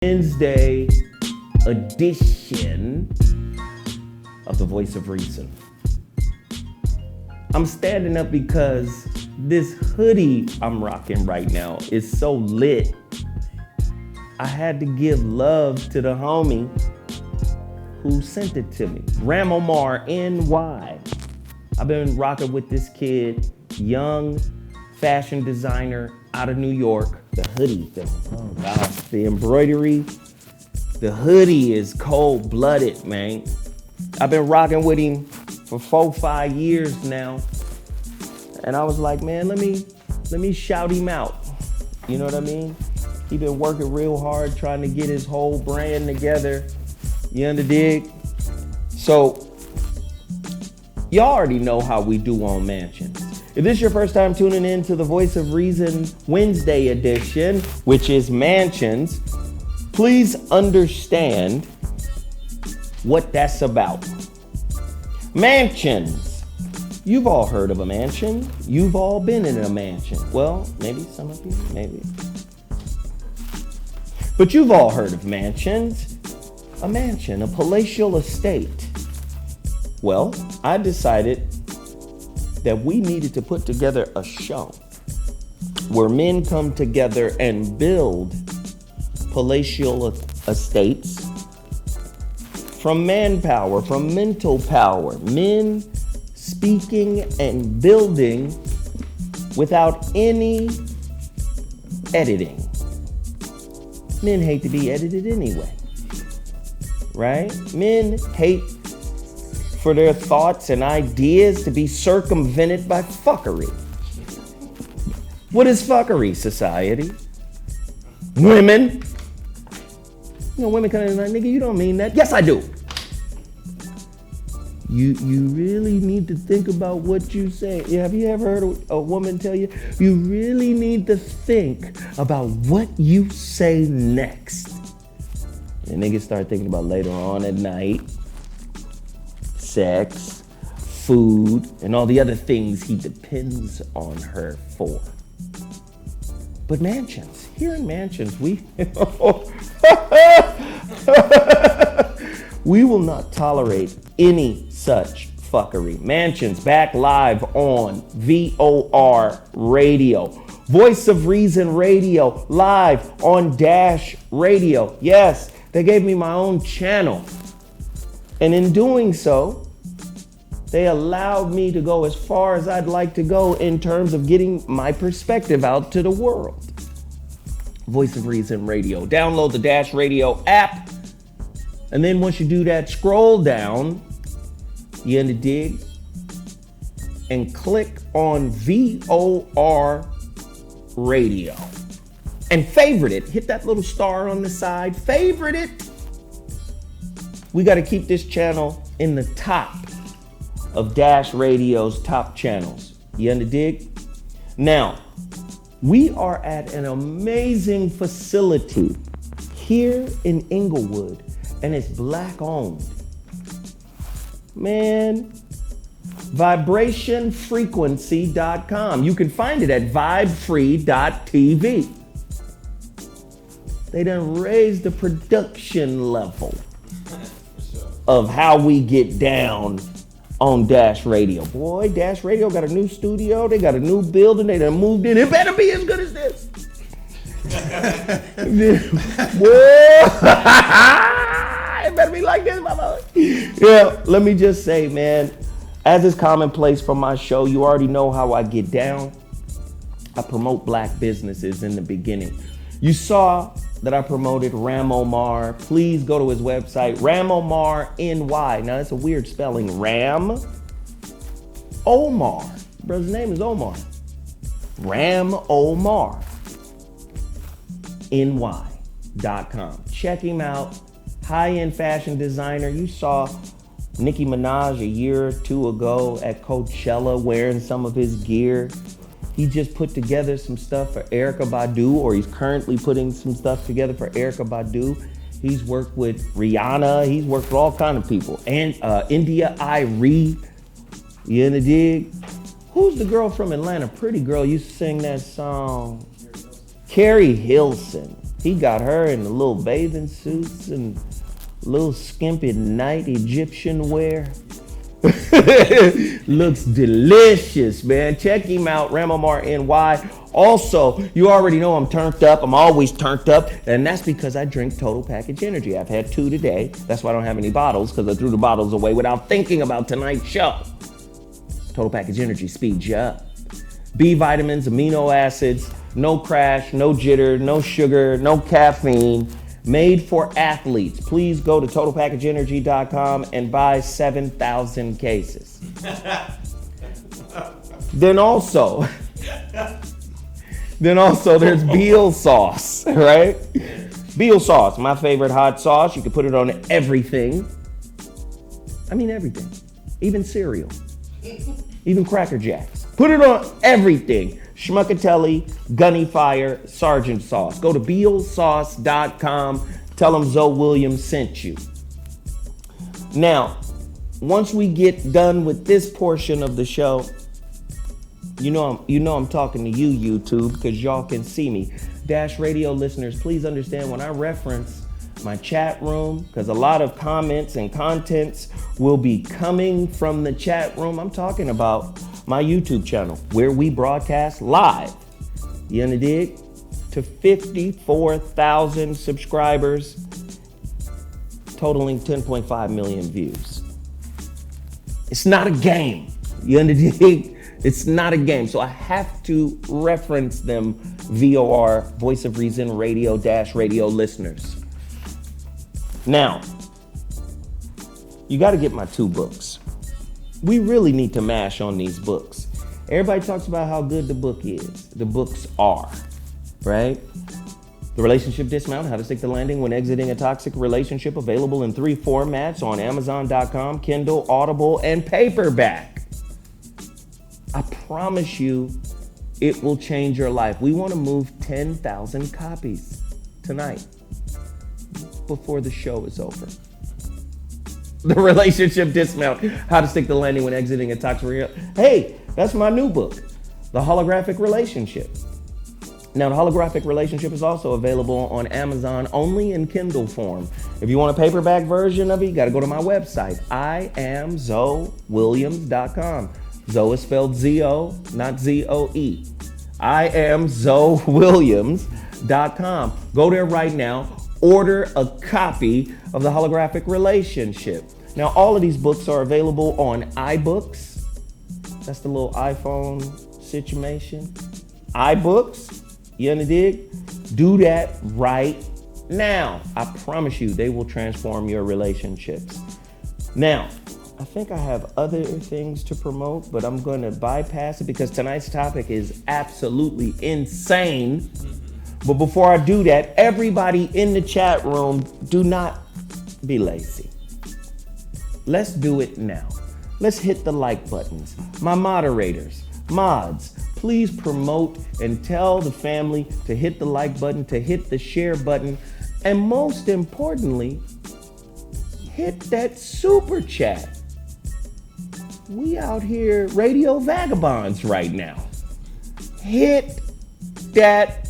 Wednesday edition of the Voice of Reason. I'm standing up because this hoodie I'm rocking right now is so lit. I had to give love to the homie who sent it to me. Ram Omar NY. I've been rocking with this kid, young fashion designer out of New York. The hoodie, the embroidery, the hoodie is cold-blooded, man. I've been rocking with him for 4-5 years now. And I was like, man, let me shout him out. You know what I mean? He been working real hard trying to get his whole brand together. You underdig? So, y'all already know how we do on Mansions. If this is your first time tuning in to the Voice of Reason Wednesday edition, which is Mansions, please understand what that's about. Mansions. You've all heard of a mansion. You've all been in a mansion. Well, maybe some of you, maybe. But you've all heard of mansions. A mansion, a palatial estate. Well, I decided that we needed to put together a show where men come together and build palatial estates from manpower, from mental power, men speaking and building without any editing. Men hate to be edited anyway, right? Men hate for their thoughts and ideas to be circumvented by fuckery. What is fuckery, society? Women. You know, women come in like, nigga, you don't mean that. Yes, I do. You really need to think about what you say. Yeah, have you ever heard a woman tell you, you really need to think about what you say next? And niggas start thinking about later on at night, sex, food, and all the other things he depends on her for. But mansions, here in mansions, we will not tolerate any such fuckery. Mansions back live on VOR Radio. Voice of Reason Radio, live on Dash Radio. Yes, they gave me my own channel. And in doing so, they allowed me to go as far as I'd like to go in terms of getting my perspective out to the world. Voice of Reason Radio. Download the Dash Radio app. And then once you do that, scroll down, you in the dig, and click on VOR Radio. And favorite it. Hit that little star on the side. Favorite it. We got to keep this channel in the top of Dash Radio's top channels. You underdig? Now, we are at an amazing facility here in Inglewood, and it's black owned. Man, vibrationfrequency.com. You can find it at vibefree.tv. They done raised the production level of how we get down on Dash Radio. Boy, Dash Radio got a new studio. They got a new building. They done moved in. It better be as good as this. It better be like this, mama. Yeah, let me just say, man, as is commonplace from my show, you already know how I get down. I promote black businesses in the beginning. You saw that I promoted Ram Omar. Please go to his website, Ram Omar NY. Now that's a weird spelling. Ram Omar. Brother's name is Omar. Ram Omar NY.com. Check him out. High-end fashion designer. You saw Nicki Minaj a year or two ago at Coachella wearing some of his gear. He just put together some stuff for Erykah Badu, or he's currently putting some stuff together for Erykah Badu. He's worked with Rihanna. He's worked with all kinds of people. And India Irie. You in the dig? Who's the girl from Atlanta? Pretty girl used to sing that song. Carrie Hilson. He got her in the little bathing suits and little skimpy night Egyptian wear. Looks delicious, man. Check him out, Ramomar NY. Also, you already know I'm turned up. I'm always turned up, and that's because I drink Total Package Energy. I've had 2 today. That's why I don't have any bottles, because I threw the bottles away without thinking about tonight's show. Total Package Energy speeds you up. B vitamins, amino acids, no crash, no jitter, no sugar, no caffeine. Made for athletes. Please go to totalpackageenergy.com and buy 7,000 cases. Then also there's Beal sauce, right? Beal sauce, my favorite hot sauce. You can put it on everything. I mean everything. Even cereal. Even Cracker Jacks. Put it on everything. Schmuckatelli, Gunny Fire, Sergeant Sauce. Go to bealsauce.com. Tell them Zoe Williams sent you. Now, once we get done with this portion of the show, you know I'm talking to you, YouTube, because y'all can see me. Dash Radio listeners, please understand when I reference my chat room, because a lot of comments and contents will be coming from the chat room. I'm talking about my YouTube channel, where we broadcast live. You dig? To 54,000 subscribers, totaling 10.5 million views. It's not a game. You dig? It's not a game. So I have to reference them, VOR, Voice of Reason Radio Radio listeners. Now, you got to get my 2 books. We really need to mash on these books. Everybody talks about how good the book is. The books are, right? The Relationship Dismount, How to Stick the Landing When Exiting a Toxic Relationship, available in 3 formats on Amazon.com, Kindle, Audible, and paperback. I promise you, it will change your life. We want to move 10,000 copies tonight before the show is over. The Relationship Dismount, How to Stick the Landing When Exiting a Toxic Relationship. Hey, that's my new book, The Holographic Relationship. Now, The Holographic Relationship is also available on Amazon, only in Kindle form. If you want a paperback version of it, you got to go to my website, IamZoeWilliams.com. Zoe is spelled Z-O, not Z-O-E. IamZoeWilliams.com. Go there right now. Order a copy of The Holographic Relationship. Now, all of these books are available on iBooks. That's the little iPhone situation. iBooks, you dig? Do that right now. I promise you, they will transform your relationships. Now, I think I have other things to promote, but I'm going to bypass it because tonight's topic is absolutely insane. But before I do that, everybody in the chat room, do not be lazy. Let's do it now. Let's hit the like buttons. My moderators, mods, please promote and tell the family to hit the like button, to hit the share button, and most importantly, hit that super chat. We out here radio vagabonds right now. Hit that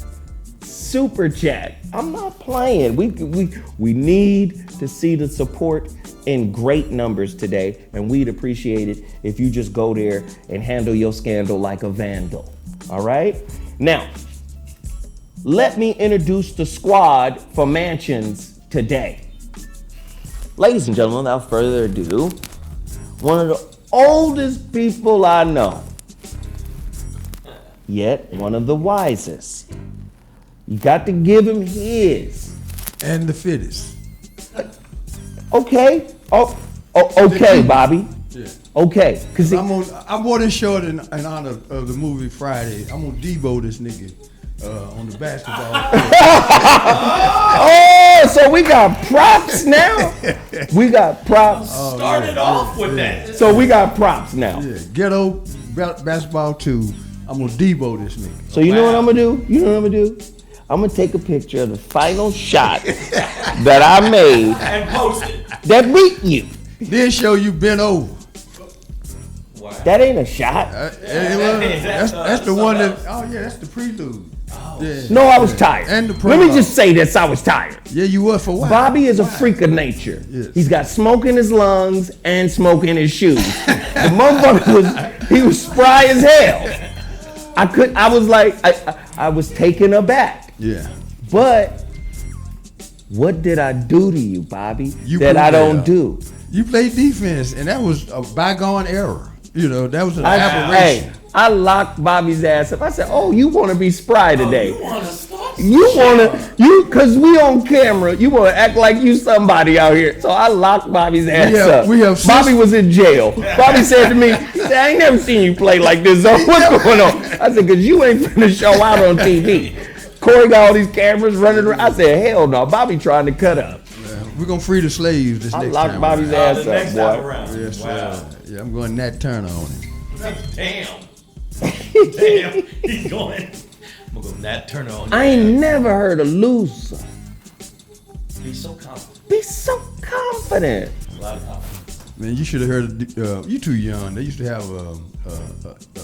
super chat. I'm not playing. We need to see the support in great numbers today, and we'd appreciate it if you just go there and handle your scandal like a vandal. All right? Now, let me introduce the squad for Mansions today. Ladies and gentlemen, without further ado, one of the oldest people I know, yet one of the wisest. You got to give him his. And the fittest. Okay. Okay, Bobby. Yeah. Okay. Cause I'm on this show in honor of the movie Friday. I'm gonna Debo this nigga on the basketball court. Oh, so we got props now? We got props. Started off with that. So we got props now. Yeah, ghetto basketball 2. I'm gonna Debo this nigga. So you know what I'm gonna do? I'm gonna take a picture of the final shot that I made And post it. that beat you. Then show you bent over. Wow. That ain't a shot. That's the one that. Oh yeah, that's the prelude. Yeah. No, I was tired. And the Let me promo. just say this, I was tired. Yeah, you were for a while. Bobby is a freak of nature. Yes. He's got smoke in his lungs and smoke in his shoes. The motherfucker he was spry as hell. I was taken aback. Yeah. But what did I do to you, Bobby, You that I proved don't that. do? You played defense, and that was a bygone era. You know, that was an Hey, aberration. I locked Bobby's ass up. I said, "Oh, you want to be spry today? You want to start? Cause we on camera. You want to act like you somebody out here." So I locked Bobby's ass up. we have Bobby was in jail. Bobby said to me, he said, "I ain't never seen you play like this. So what's going on?" I said, "Cause you ain't finna show out on TV." Corey got all these cameras running around. I said, "Hell no, Bobby trying to cut up." We're gonna free the slaves this I next locked time. Bobby's around. ass The next up, time boy. around. Yes, Wow. sir. Yeah, I'm going Nat Turner on him. Damn. Damn. He's going. I'm going to Nat Turner on you. I ain't never heard a loser Be so confident. be so confident. A lot of confidence. Man, you should have heard. You too young. They used to have a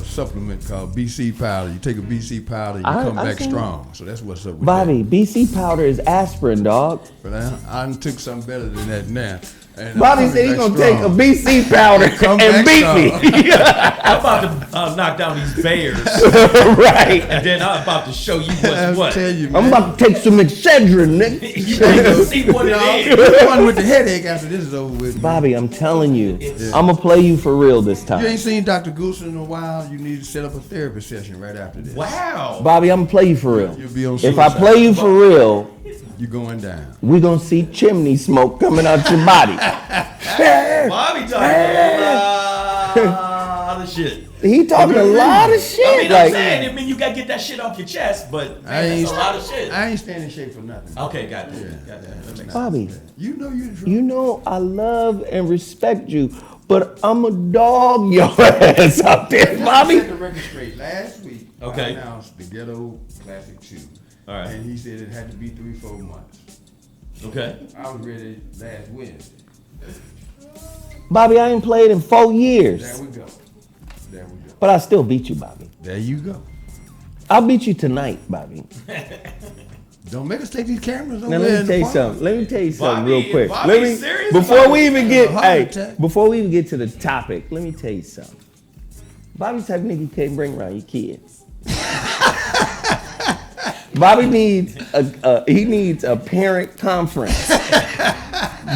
supplement called BC powder. You take a BC powder, and you come I back seen strong. So that's what's up with Bobby, BC powder is aspirin, dog. that. But I took something better than that now. And I'm Bobby coming said he's back gonna take a strong. BC powder Come and back beat me. I'm about to knock down these bears, Right. and then I'm about to show you I what's what. tell you, man. I'm about to take some Excedrin, nigga. You ain't gonna see what it is. The one with the headache after this is over with. Bobby, I'm telling you, I'm gonna play you for real this You time. ain't seen Dr. Goose in a while. You need to set up a therapy session right after this. Wow. Bobby, I'm gonna play you for real. You'll be on If I suicide. play you for real, You going down. we gonna see chimney smoke coming out your body. Bobby talking a lot of shit. He talking a lot of shit. I mean, I'm like, saying, I mean, you gotta get that shit off your chest, but I man, ain't, that's a lot of shit. I ain't standing shape for nothing. Okay, got that. Got that. That makes sense. Bobby, You know you the truth. you know I love and respect you, but I'm a dog your ass out there, I Bobby. set the record straight. Last week, Okay. I announced the Ghetto Classic 2. All right. And he said it had to be 3-4 months. Okay. I was ready last Wednesday. Bobby, I ain't played in 4 There years, we go. There we go. but I still beat you, Bobby. There you go. I'll beat you tonight, Bobby. Don't make us take these cameras over Now there let me in tell the you park. something. Let me tell you something Bobby- real quick. Bobby's Let me serious before about we it. even get Heart hey attack. before we even get to the topic. Let me tell you something. Bobby's type of nigga you can't bring around your kids. Bobby needs a parent conference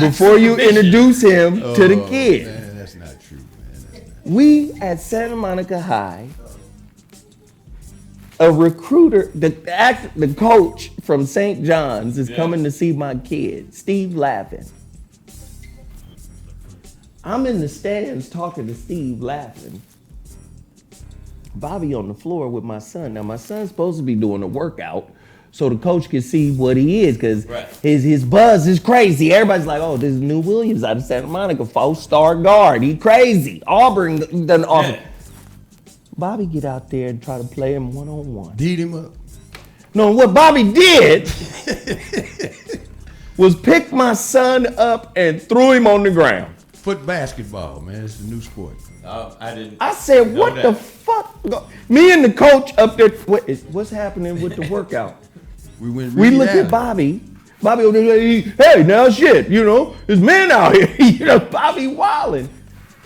before you introduce him to the kids. Man, that's not true, man. That's not- We at Santa Monica High, a recruiter, the coach from St. John's is coming to see my kid, Steve Laffin. I'm in the stands talking to Steve Laffin. Bobby on the floor with my son. Now my son's supposed to be doing a workout so the coach can see what he is, because Right. his buzz is crazy. Everybody's like, "Oh, this is New Williams out of Santa Monica, 4-star guard. He crazy." Auburn done offer. Yeah. Bobby get out there and try to play him one-on-one. Beat him up. No, what Bobby did was pick my son up and threw him on the ground. Foot basketball, man. It's a new sport. I didn't. I said, know "What that. the fuck?" Me and the coach up there. What's happening with the workout? We went. We really look down. at Bobby. Bobby over there, hey, now shit, you know, there's men out here. You know, Bobby wilding.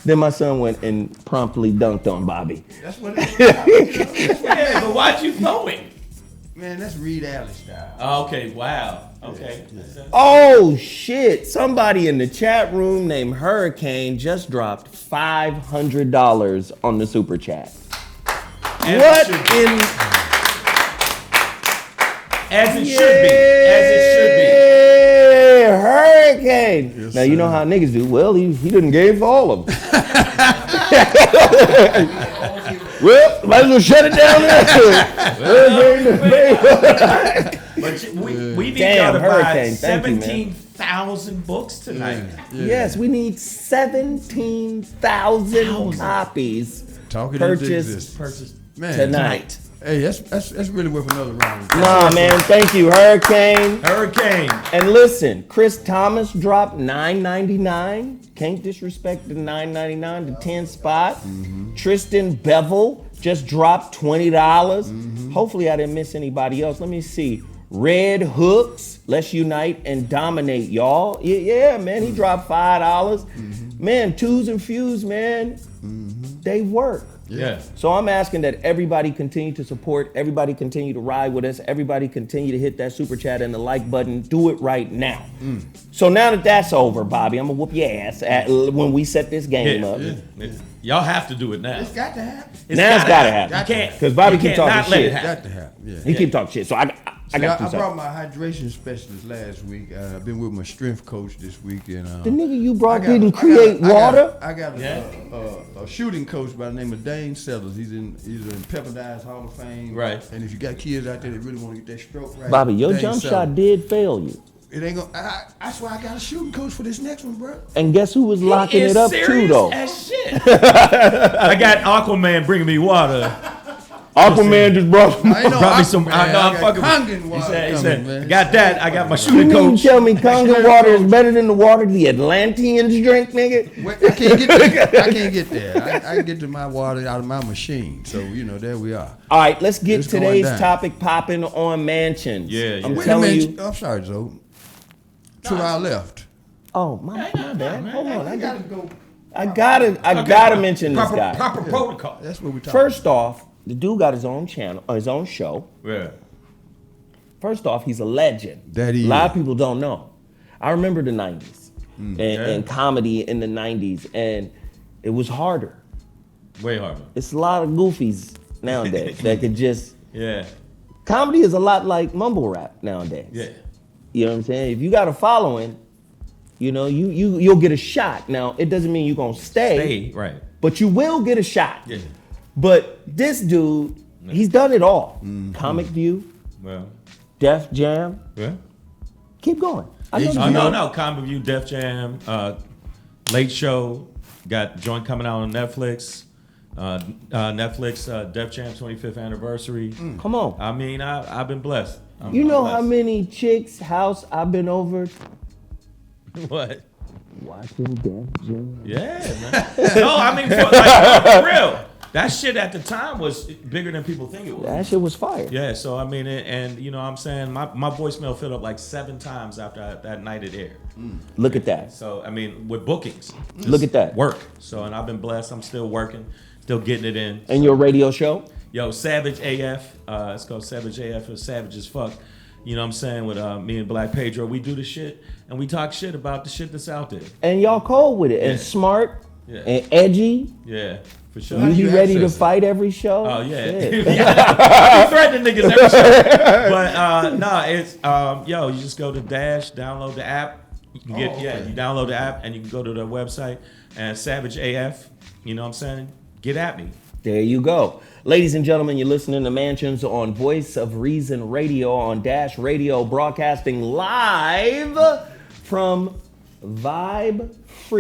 Then my son went and promptly dunked on Bobby. That's what it is. Yeah, but why'd you throw him? Man, that's Reed Alley style. Oh, okay, wow. Okay. Makes sense. Oh shit! Somebody in the chat room named Hurricane just dropped $500 on the super chat. As What it should be. in? As it should be. As it Yeah, Hurricane. Yes, Now you know sir. how niggas do. Well, he didn't gave all of them. Well, might as well shut it down there. But we need Damn, y'all to buy Hurricane, thank you, man. 17,000 books tonight. Yes, we need 17,000 copies Talking purchased into existence. Purchase Man, tonight. Hey, that's really worth another round. Nah, man, thank you, Hurricane. Hurricane. And listen, Chris Thomas dropped $9.99. Can't disrespect the $9.99 to 10 spot. Tristan Bevel just dropped $20. Hopefully I didn't miss anybody else. Let me see. Red Hooks, let's unite and dominate, y'all. Yeah, man, he dropped $5. Man, Twos and Fuse, man, they work. Yeah. So I'm asking that everybody continue to support, everybody continue to ride with us, everybody continue to hit that super chat and the like button. Do it right now. So now that that's over, Bobby, I'm gonna whoop your ass when we set this game up. Y'all have to do it now. It's got to happen. It's gotta happen. You can't. Because Bobby you keep can't talking not let shit. it happen. Got to happen. Yeah. He keep talking shit. So I got 2 I brought seconds. my hydration specialist last week. I've been with my strength coach this week, and The nigga you brought didn't create water? I got a shooting coach by the name of Dane Sellers. He's in Pepperdine's Hall of Fame. Right. And if you got kids out there that really want to get that stroke right, Bobby, your Dane jump Sellers. shot did fail you. It ain't gonna. That's why I got a shooting coach for this next one, bro. And guess who was locking it up too, though? As shit. I got Aquaman bringing me water. Aquaman just brought I ain't know Brought me some. Aquaman. I know I'm I fucking. got He Kangen water said, coming, man. got that. I got my You shooting mean coach. tell me Kangen water is better than the water the Atlanteans drink, nigga? Wait, I can't get there. I can't get there. I can get to my water out of my machine. So there we are. All right, let's get It's going today's down. topic popping on mansions. Yeah, I'm yeah. Wait a telling minute. you. I'm sorry, Zoe. To our left. Oh, my bad. Hold on. I gotta go. I gotta mention this guy. Proper protocol. That's what we talking. First off, the dude got his own channel, his own show. Yeah. First off, he's a legend. That he A lot is. of people don't know. I remember the 90s and comedy in the 90s, and it was harder. Way harder. It's a lot of goofies nowadays that could just. Yeah. Comedy is a lot like mumble rap nowadays. Yeah. You know what I'm saying? If you got a following, you'll get a shot. Now, it doesn't mean you're gonna stay, Right. but you will get a shot. Yeah. But this dude, he's done it all. Comic View, Well. Def Jam. Yeah. Keep going. I know H- you Oh, know. no. Comic View, Def Jam, Late Show, got joint coming out on Netflix. Netflix, Def Jam 25th anniversary. Come on. I mean, I've been blessed. You I'm know how blessed. many chicks' house I've been over What? watching Def Jam? Yeah, man. No, I mean, for real. That shit at the time was bigger than people think it was. That shit was fire. Yeah, so I mean, and you know what I'm saying, my voicemail filled up like 7 times after that night it aired. Look at that. So, I mean, with bookings. just Look at that. Work. So, and I've been blessed. I'm still working, still getting it in. And your radio show? Yo, Savage AF. It's called Savage AF. It's savage as fuck. You know what I'm saying? With me and Black Pedro, we do the shit and we talk shit about the shit that's out there. And y'all cold with it. And Yeah. smart. Yeah. And edgy. Yeah, for sure. How You do be you ready to access it? fight every show? Oh yeah, Shit. I be threatening niggas every show. But no, it's yo, you just go to Dash, download the app. You can get you download the app and you can go to the website and Savage AF. You know what I'm saying? Get at me. There you go. Ladies and gentlemen, you're listening to Mansions on Voice of Reason Radio on Dash Radio, broadcasting live from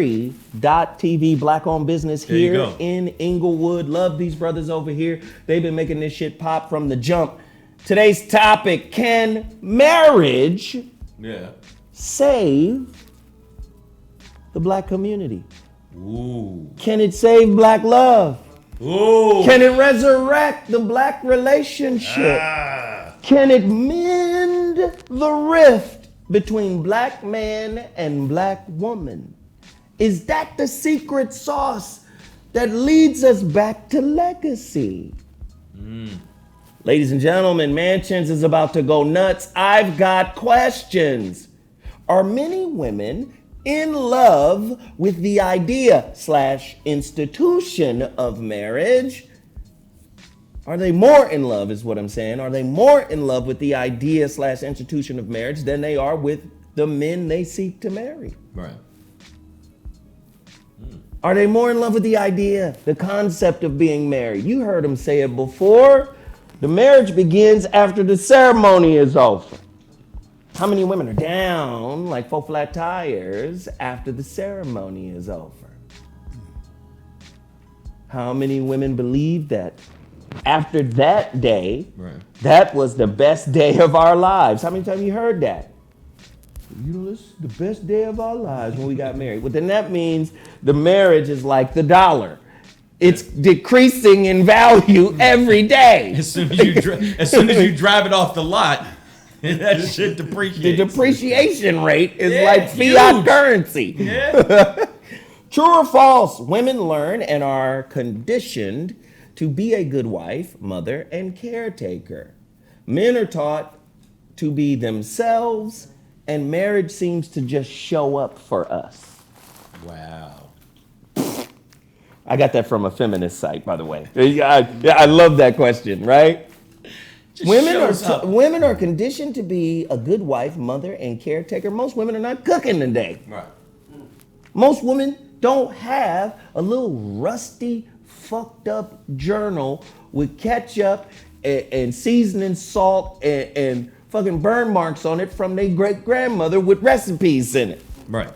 VibeFree.tv, black-owned business There you here go. in Inglewood. Love these brothers over here. They've been making this shit pop from the jump. Today's topic, can marriage Yeah. save the black community? Ooh. Can it save black love? Ooh. Can it resurrect the black relationship? Can it mend the rift between black man and black woman? Is that the secret sauce that leads us back to legacy? Ladies and gentlemen, Mansions is about to go nuts. I've got questions. Are many women in love with the idea / institution of marriage? Are they more in love is what I'm saying. Are they more in love with the idea / institution of marriage than they are with the men they seek to marry? Right. Are they more in love with the idea, the concept of being married? You heard them say it before. The marriage begins after the ceremony is over. How many women are down like 4 flat tires after the ceremony is over? How many women believe that after that day, Right. that was the best day of our lives? How many times you heard that? You know, this is the best day of our lives when we got married. Well, then that means the marriage is like the dollar. It's decreasing in value every day. As soon as you drive it off the lot, that shit depreciates. The depreciation rate is Yeah, like fiat huge. currency. Yeah. True or false? Women learn and are conditioned to be a good wife, mother, and caretaker. Men are taught to be themselves, and marriage seems to just show up for us. Wow. I got that from a feminist site, by the way. I love that question, right? Women are conditioned to be a good wife, mother, and caretaker. Most women are not cooking today. Right. Most women don't have a little rusty, fucked up journal with ketchup and seasoning salt and fucking burn marks on it from their great grandmother with recipes in it. Right.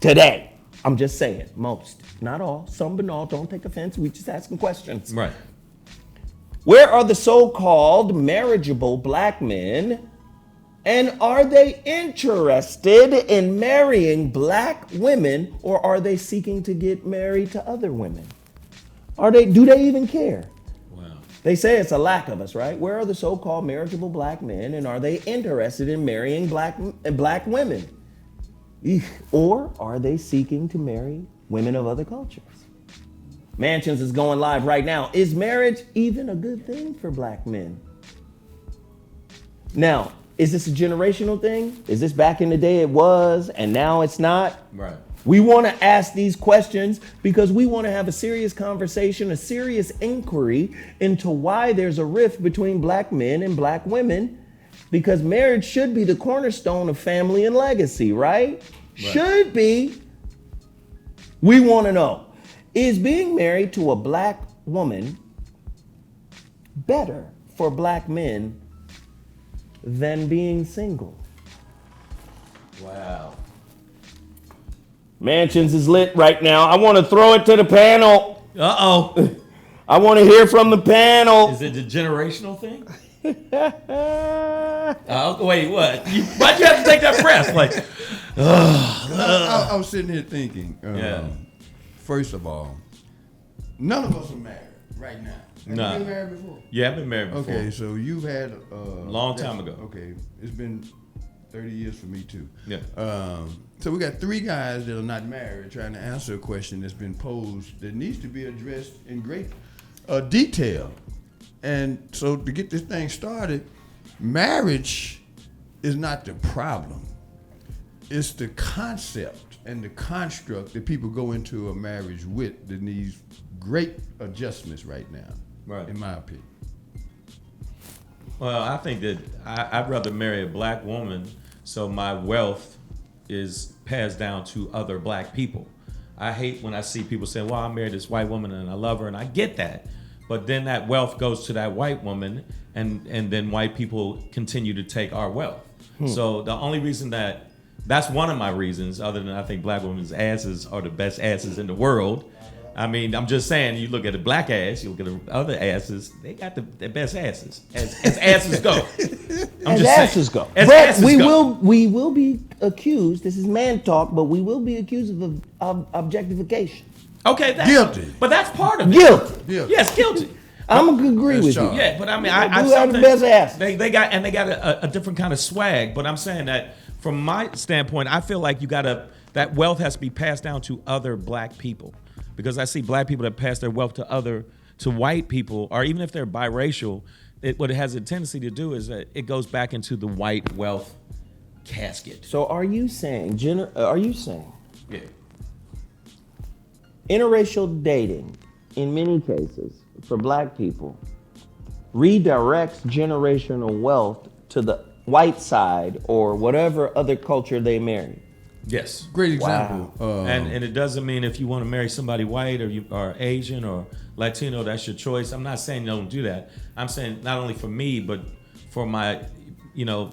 Today. I'm just saying, most, not all, some but all. Don't take offense. We just asking questions. Right. Where are the so-called marriageable black men, and are they interested in marrying black women, or are they seeking to get married to other women? Do they even care? Wow. They say it's a lack of us, right? Where are the so-called marriageable black men, and are they interested in marrying black women? Or are they seeking to marry women of other cultures? Mansions is going live right now. Is marriage even a good thing for black men? Now, is this a generational thing? Is this back in the day it was and now it's not? Right. We want to ask these questions because we want to have a serious conversation, a serious inquiry into why there's a rift between black men and black women. Because marriage should be the cornerstone of family and legacy, right? Should be. We want to know, is being married to a black woman better for black men than being single? Wow. Mansions is lit right now. I want to throw it to the panel. Uh-oh. I want to hear from the panel. Is it a generational thing? Wait, what? Why'd you have to take that breath? Like, I was sitting here thinking, Yeah. first of all, none of us are married right now. Have Nah. you been married before? yeah, I've been married before. Okay, so you've had Long time ago. Okay, it's been 30 years for me too. Yeah. So we got three guys that are not married trying to answer a question that's been posed that needs to be addressed in great detail. And so to get this thing started, marriage is not the problem. It's the concept and the construct that people go into a marriage with that needs great adjustments right now, Right. in my opinion. Well, I think that I'd rather marry a black woman so my wealth is passed down to other black people. I hate when I see people say, well, I married this white woman and I love her, and I get that. But then that wealth goes to that white woman, and then white people continue to take our wealth. So the only reason that's one of my reasons, other than I think black women's asses are the best asses in the world. I mean, I'm just saying, you look at a black ass, you look at the other asses, they got the best asses, as asses go. As asses go. As But asses we go. will be accused, this is man talk, but we will be accused of objectification. Okay, Guilty. But that's part of it. Guilty. Guilty. Yes, guilty. I'm gonna agree That's with charged. you. Yeah, but I mean, They I do have the something- best asses. They got a different kind of swag. But I'm saying that from my standpoint, I feel like that wealth has to be passed down to other black people, because I see black people that pass their wealth to white people, or even if they're biracial, what it has a tendency to do is that it goes back into the white wealth casket. So are you saying Yeah. interracial dating, in many cases, for black people, redirects generational wealth to the white side or whatever other culture they marry? Yes. Great example. And it doesn't mean if you want to marry somebody white or you are Asian or Latino, that's your choice. I'm not saying don't do that. I'm saying not only for me, but for my,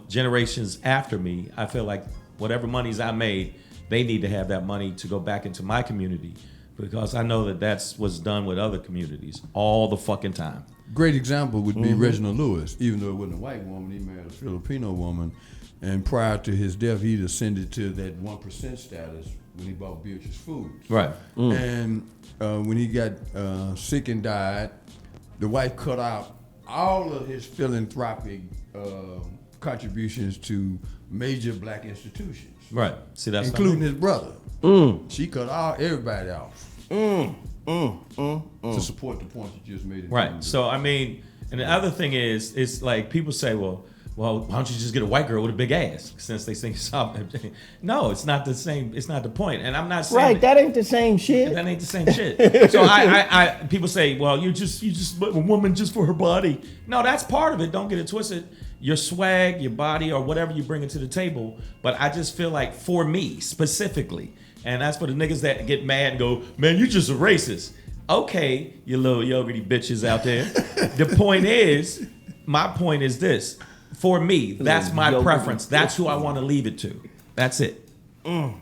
generations after me. I feel like whatever monies I made, they need to have that money to go back into my community, because I know that that's what's done with other communities all the fucking time. Great example would be Reginald Lewis. Even though it wasn't a white woman, he married a Filipino woman. And prior to his death, he'd ascended to that 1% status when he bought Beatrice Foods. Right. And when he got sick and died, the wife cut out all of his philanthropic contributions to major black institutions. Right. See, that's including his brother. She cut everybody off to support the point you just made. Right. So I mean, and the other thing is, it's like people say, well, why don't you just get a white girl with a big ass? Since they think something. No, it's not the same. It's not the point. And I'm not saying Right, that ain't the same shit. That ain't the same shit. So I people say, well, you just a woman just for her body. No, that's part of it. Don't get it twisted. Your swag, your body, or whatever you bring to the table. But I just feel like for me specifically, and that's for the niggas that get mad and go, man, you just a racist. Okay, you little yogurty bitches out there. My point is this. For me, that's my preference. That's who I want to leave it to. That's it. And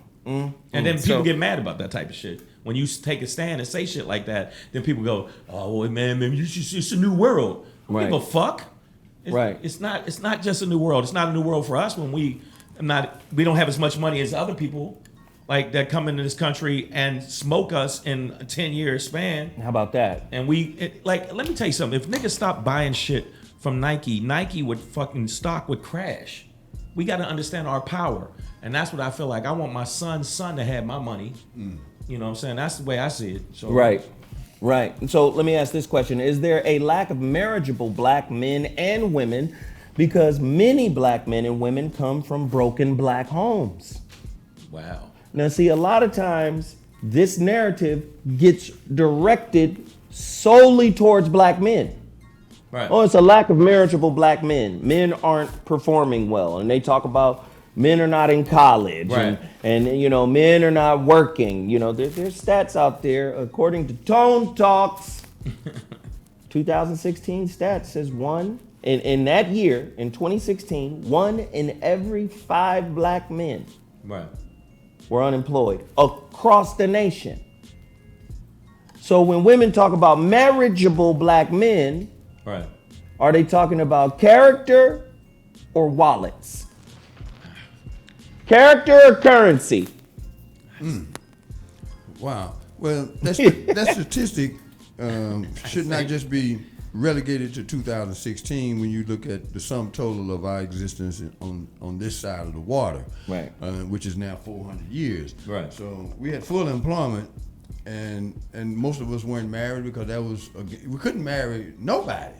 then people get mad about that type of shit. When you take a stand and say shit like that, then people go, "Oh, well, man, it's a new world." Right. Give a fuck. Right. It's not just a new world. It's not a new world for us when we don't have as much money as other people, like that come into this country and smoke us in a 10-year span. How about that? And let me tell you something. If niggas stop buying shit from Nike would fucking stock would crash. We got to understand our power. And that's what I feel like. I want my son's son to have my money. You know what I'm saying? That's the way I see it. So, Right. So let me ask this question. Is there a lack of marriageable black men and women because many black men and women come from broken black homes? Wow. Now, see, a lot of times this narrative gets directed solely towards black men. Right. Oh, it's a lack of marriageable black men. Men aren't performing well. And they talk about men are not in college. Right. And you know, men are not working. You know, there's stats out there. According to Tone Talks, 2016 stats says in that year, in 2016, 1 in every 5 black men were unemployed across the nation. So when women talk about marriageable black men, are they talking about character or wallets? Character or currency? Wow. Well, that statistic should not just be relegated to 2016 when you look at the sum total of our existence on this side of the water, right? Which is now 400 years. Right. So we had full employment, and most of us weren't married because we couldn't marry nobody.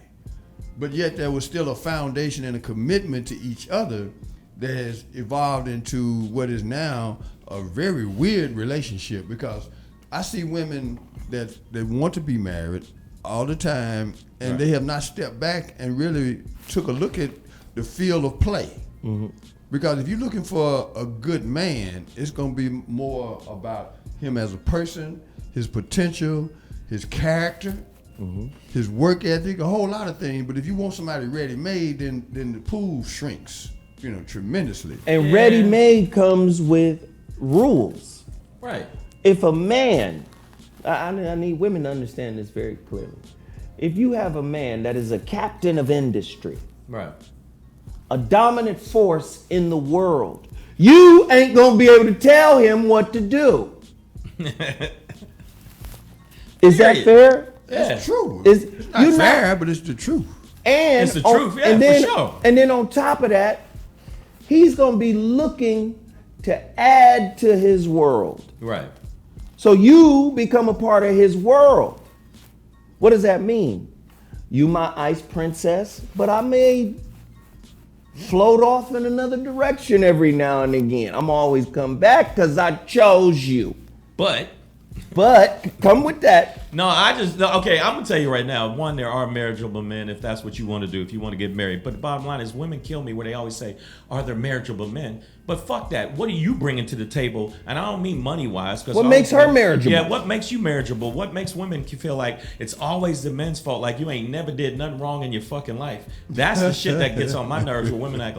But yet there was still a foundation and a commitment to each other that has evolved into what is now a very weird relationship, because I see women that want to be married all the time, and they have not stepped back and really took a look at the field of play. Mm-hmm. Because if you're looking for a good man, it's going to be more about him as a person, his potential, his character, his work ethic, a whole lot of things. But if you want somebody ready-made, then the pool shrinks, tremendously. And ready-made comes with rules. Right. If a man, I need women to understand this very clearly. If you have a man that is a captain of industry, a dominant force in the world, you ain't gonna be able to tell him what to do. Is that fair? It's true. It's not fair, but it's the truth. And it's the truth, and then, for sure. And then on top of that, he's gonna be looking to add to his world. Right. So you become a part of his world. What does that mean? You my ice princess, but I may float off in another direction every now and again. I'm always come back because I chose you. But come with that. No, I'm gonna tell you right now. One, there are marriageable men if that's what you want to do, if you want to get married. But the bottom line is, women kill me where they always say, "Are there marriageable men?" But fuck that. What are you bringing to the table? And I don't mean money wise. What makes her marriageable? Yeah, what makes you marriageable? What makes women feel like it's always the men's fault? Like you ain't never did nothing wrong in your fucking life. That's the shit that gets on my nerves when women act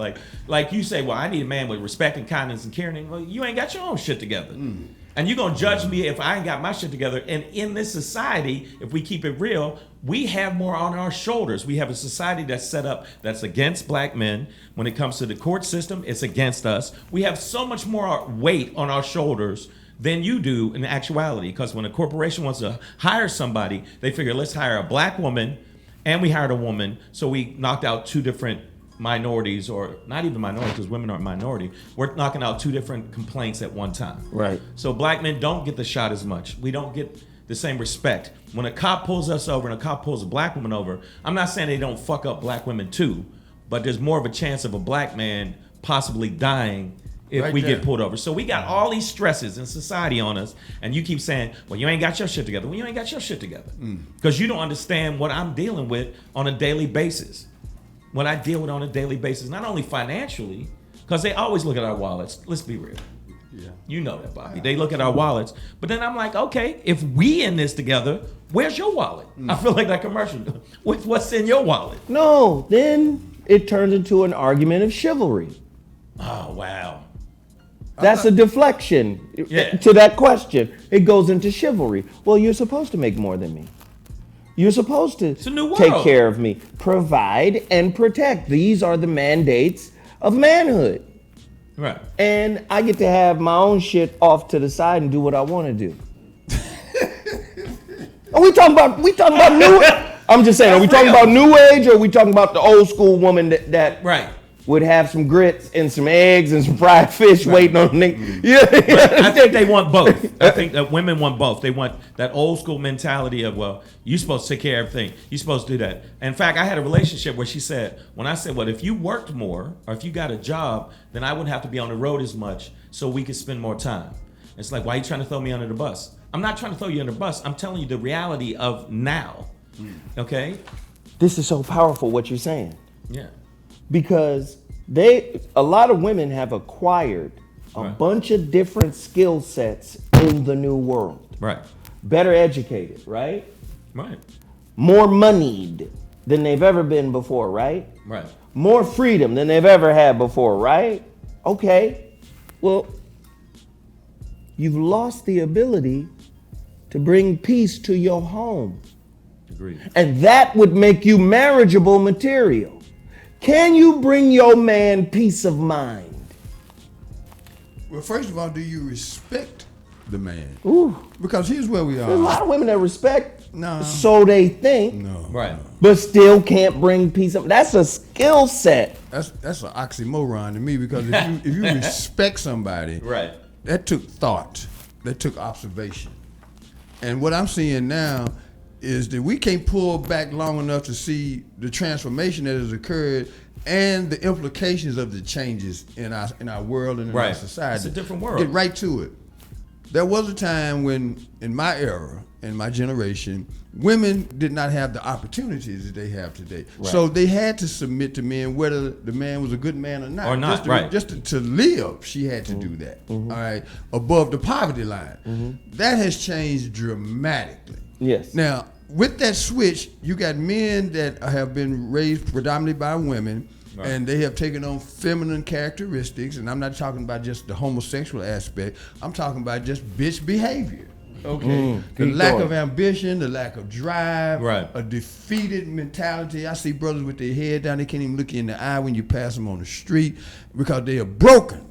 like you say, "Well, I need a man with respect and kindness and caring." Well, you ain't got your own shit together. And you're going to judge me if I ain't got my shit together. And in this society, if we keep it real, we have more on our shoulders. We have a society that's set up that's against black men. When it comes to the court system, it's against us. We have so much more weight on our shoulders than you do in actuality. Because when a corporation wants to hire somebody, they figure, let's hire a black woman, and we hired a woman, so we knocked out two different minorities, or not even minorities, because women aren't minority. We're knocking out two different complaints at one time. Right. So black men don't get the shot as much. We don't get the same respect. When a cop pulls us over and a cop pulls a black woman over, I'm not saying they don't fuck up black women too, but there's more of a chance of a black man possibly dying if we get pulled over. So we got all these stresses in society on us, and you keep saying, well, you ain't got your shit together. Well, you ain't got your shit together. Because you don't understand what I'm dealing with on a daily basis. What I deal with on a daily basis, not only financially, because they always look at our wallets. Let's be real. Yeah. You know that, Bobby. They look at our wallets. But then I'm like, okay, if we in this together, where's your wallet? I feel like that commercial. What's in your wallet? No, then it turns into an argument of chivalry. Oh, wow. That's a deflection to that question. It goes into chivalry. Well, you're supposed to make more than me. You're supposed to It's a new world. take care of me, provide and protect. These are the mandates of manhood. Right. And I get to have my own shit off to the side and do what I want to do. Are we talking about new? I'm just saying, are we talking about new age, or are we talking about the old school woman that Right. would have some grits and some eggs and some fried fish waiting on the nigga? I think they want both. I think that women want both. They want that old school mentality of, well, you're supposed to take care of everything. You're supposed to do that. In fact, I had a relationship where she said, when I said, well, if you worked more or if you got a job, then I wouldn't have to be on the road as much so we could spend more time. It's like, why are you trying to throw me under the bus? I'm not trying to throw you under the bus. I'm telling you the reality of now. Okay? This is so powerful what you're saying. Yeah. Because a lot of women have acquired a bunch of different skill sets in the new world. Right. Better educated, right? Right. More moneyed than they've ever been before, right? Right. More freedom than they've ever had before, right? Okay. Well, you've lost the ability to bring peace to your home. Agreed. And that would make you marriageable material. Can you bring your man peace of mind? Well, first of all, do you respect the man? Ooh. Because here's where we There's a are. lot of women that respect, No. so they think, No. Right. but still can't bring peace of. That's a skill set. That's an oxymoron to me, because if you respect somebody, Right. that took thought, that took observation. And what I'm seeing now is that we can't pull back long enough to see the transformation that has occurred and the implications of the changes in our world and in our society. It's a different world. Get right to it. There was a time when, in my era, in my generation, women did not have the opportunities that they have today. Right. So they had to submit to men, whether the man was a good man or not. Or not, Just to live, she had to do that. All right, above the poverty line. That has changed dramatically. Yes. Now, with that switch, you got men that have been raised predominantly by women, and they have taken on feminine characteristics. And I'm not talking about just the homosexual aspect. I'm talking about just bitch behavior. Okay, the keep lack going. of ambition, the lack of drive, Right. a defeated mentality. I see brothers with their head down; they can't even look you in the eye when you pass them on the street because they are broken.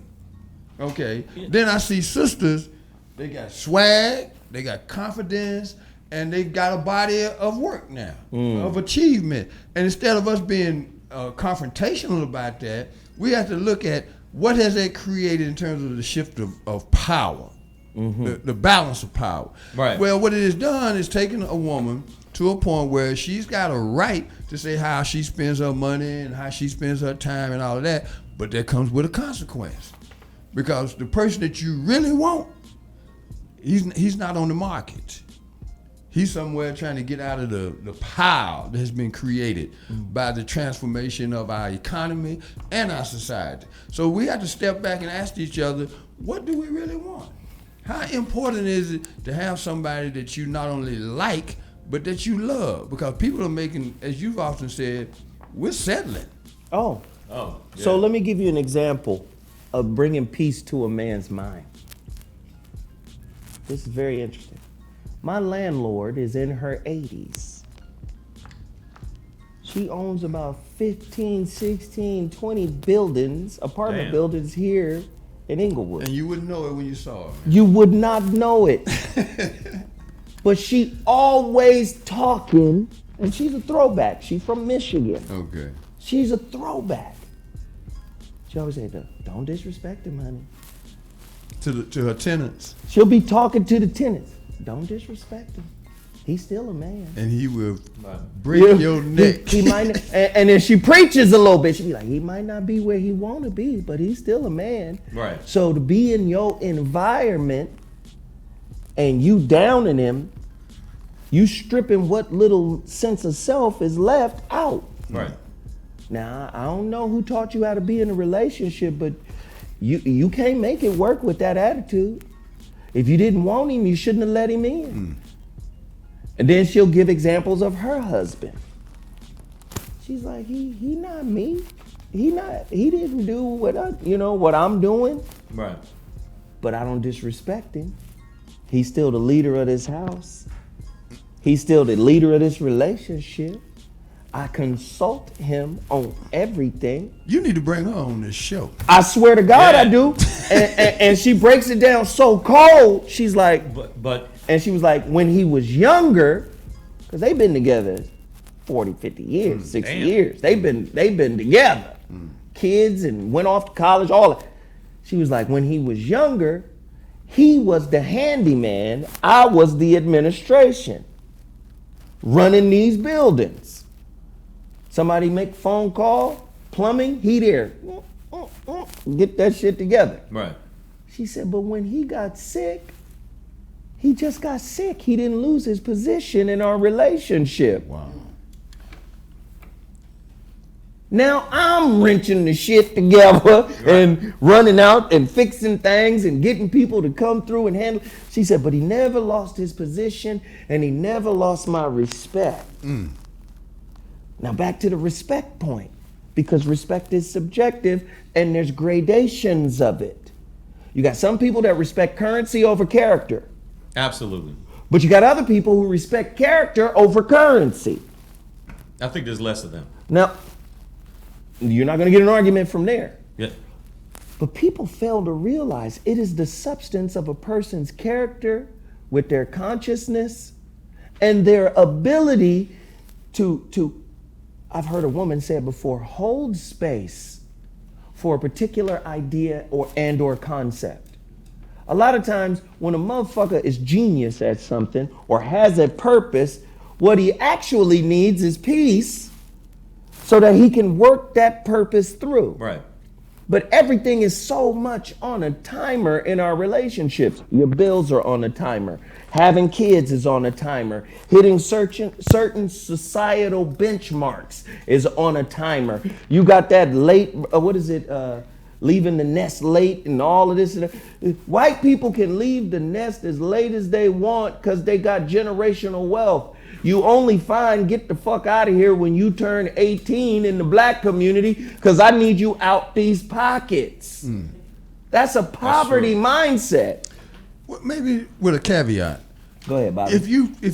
Okay, then I see sisters; they got swag, they got confidence, and they got a body of work now, of achievement. And instead of us being confrontational about that, we have to look at what has that created in terms of the shift of power. The balance of power. Right. Well, what it has done is taken a woman to a point where she's got a right to say how she spends her money and how she spends her time and all of that, but that comes with a consequence. Because the person that you really want, he's not on the market. He's somewhere trying to get out of the pile that has been created by the transformation of our economy and our society. So we have to step back and ask each other, what do we really want? How important is it to have somebody that you not only like, but that you love? Because people are making, as you've often said, we're settling. Oh. Oh. Yeah. So let me give you an example of bringing peace to a man's mind. This is very interesting. My landlord is in her 80s. She owns about 15, 16, 20 buildings, apartment Damn. buildings here in Inglewood. And you wouldn't know it when you saw her. You would not know it. But she always talking, and she's a throwback. She's from Michigan. Okay. She's a throwback. She always said, don't disrespect him, honey. To her tenants. She'll be talking to the tenants. Don't disrespect him. He's still a man. And he will break your neck. He might, and then she preaches a little bit. She be like, he might not be where he want to be, but he's still a man. Right. So to be in your environment and you downing him, you stripping what little sense of self is left out. Right. Now, I don't know who taught you how to be in a relationship, but you can't make it work with that attitude. If you didn't want him, you shouldn't have let him in. And then she'll give examples of her husband. She's like, he not me. He didn't do what I'm doing. Right. But I don't disrespect him. He's still the leader of this house. He's still the leader of this relationship. I consult him on everything. You need to bring her on this show. I swear to God, I do. And she breaks it down so cold. She's like, but and she was like, when he was younger, because they've been together 40, 50 years, 60 years. They've been together. Kids and went off to college, all that. She was like, when he was younger, he was the handyman. I was the administration. Running these buildings. Somebody make phone call, plumbing, he there. Get that shit together. Right. She said, but when he got sick, he just got sick. He didn't lose his position in our relationship. Wow. Now I'm wrenching the shit together and running out and fixing things and getting people to come through and handle. She said, but he never lost his position and he never lost my respect. Now back to the respect point, because respect is subjective and there's gradations of it. You got some people that respect currency over character. Absolutely. But you got other people who respect character over currency. I think there's less of them. Now, you're not going to get an argument from there. Yeah. But people fail to realize it is the substance of a person's character with their consciousness and their ability to I've heard a woman say it before, hold space for a particular idea or concept. A lot of times when a motherfucker is genius at something or has a purpose, what he actually needs is peace so that he can work that purpose through. Right. But everything is so much on a timer in our relationships. Your bills are on a timer. Having kids is on a timer. Hitting certain societal benchmarks is on a timer. You got that late, leaving the nest late and all of this. White people can leave the nest as late as they want because they got generational wealth. You only find get the fuck out of here when you turn 18 in the black community because I need you out these pockets. That's a poverty mindset. Well, maybe with a caveat. Go ahead, Bobby. If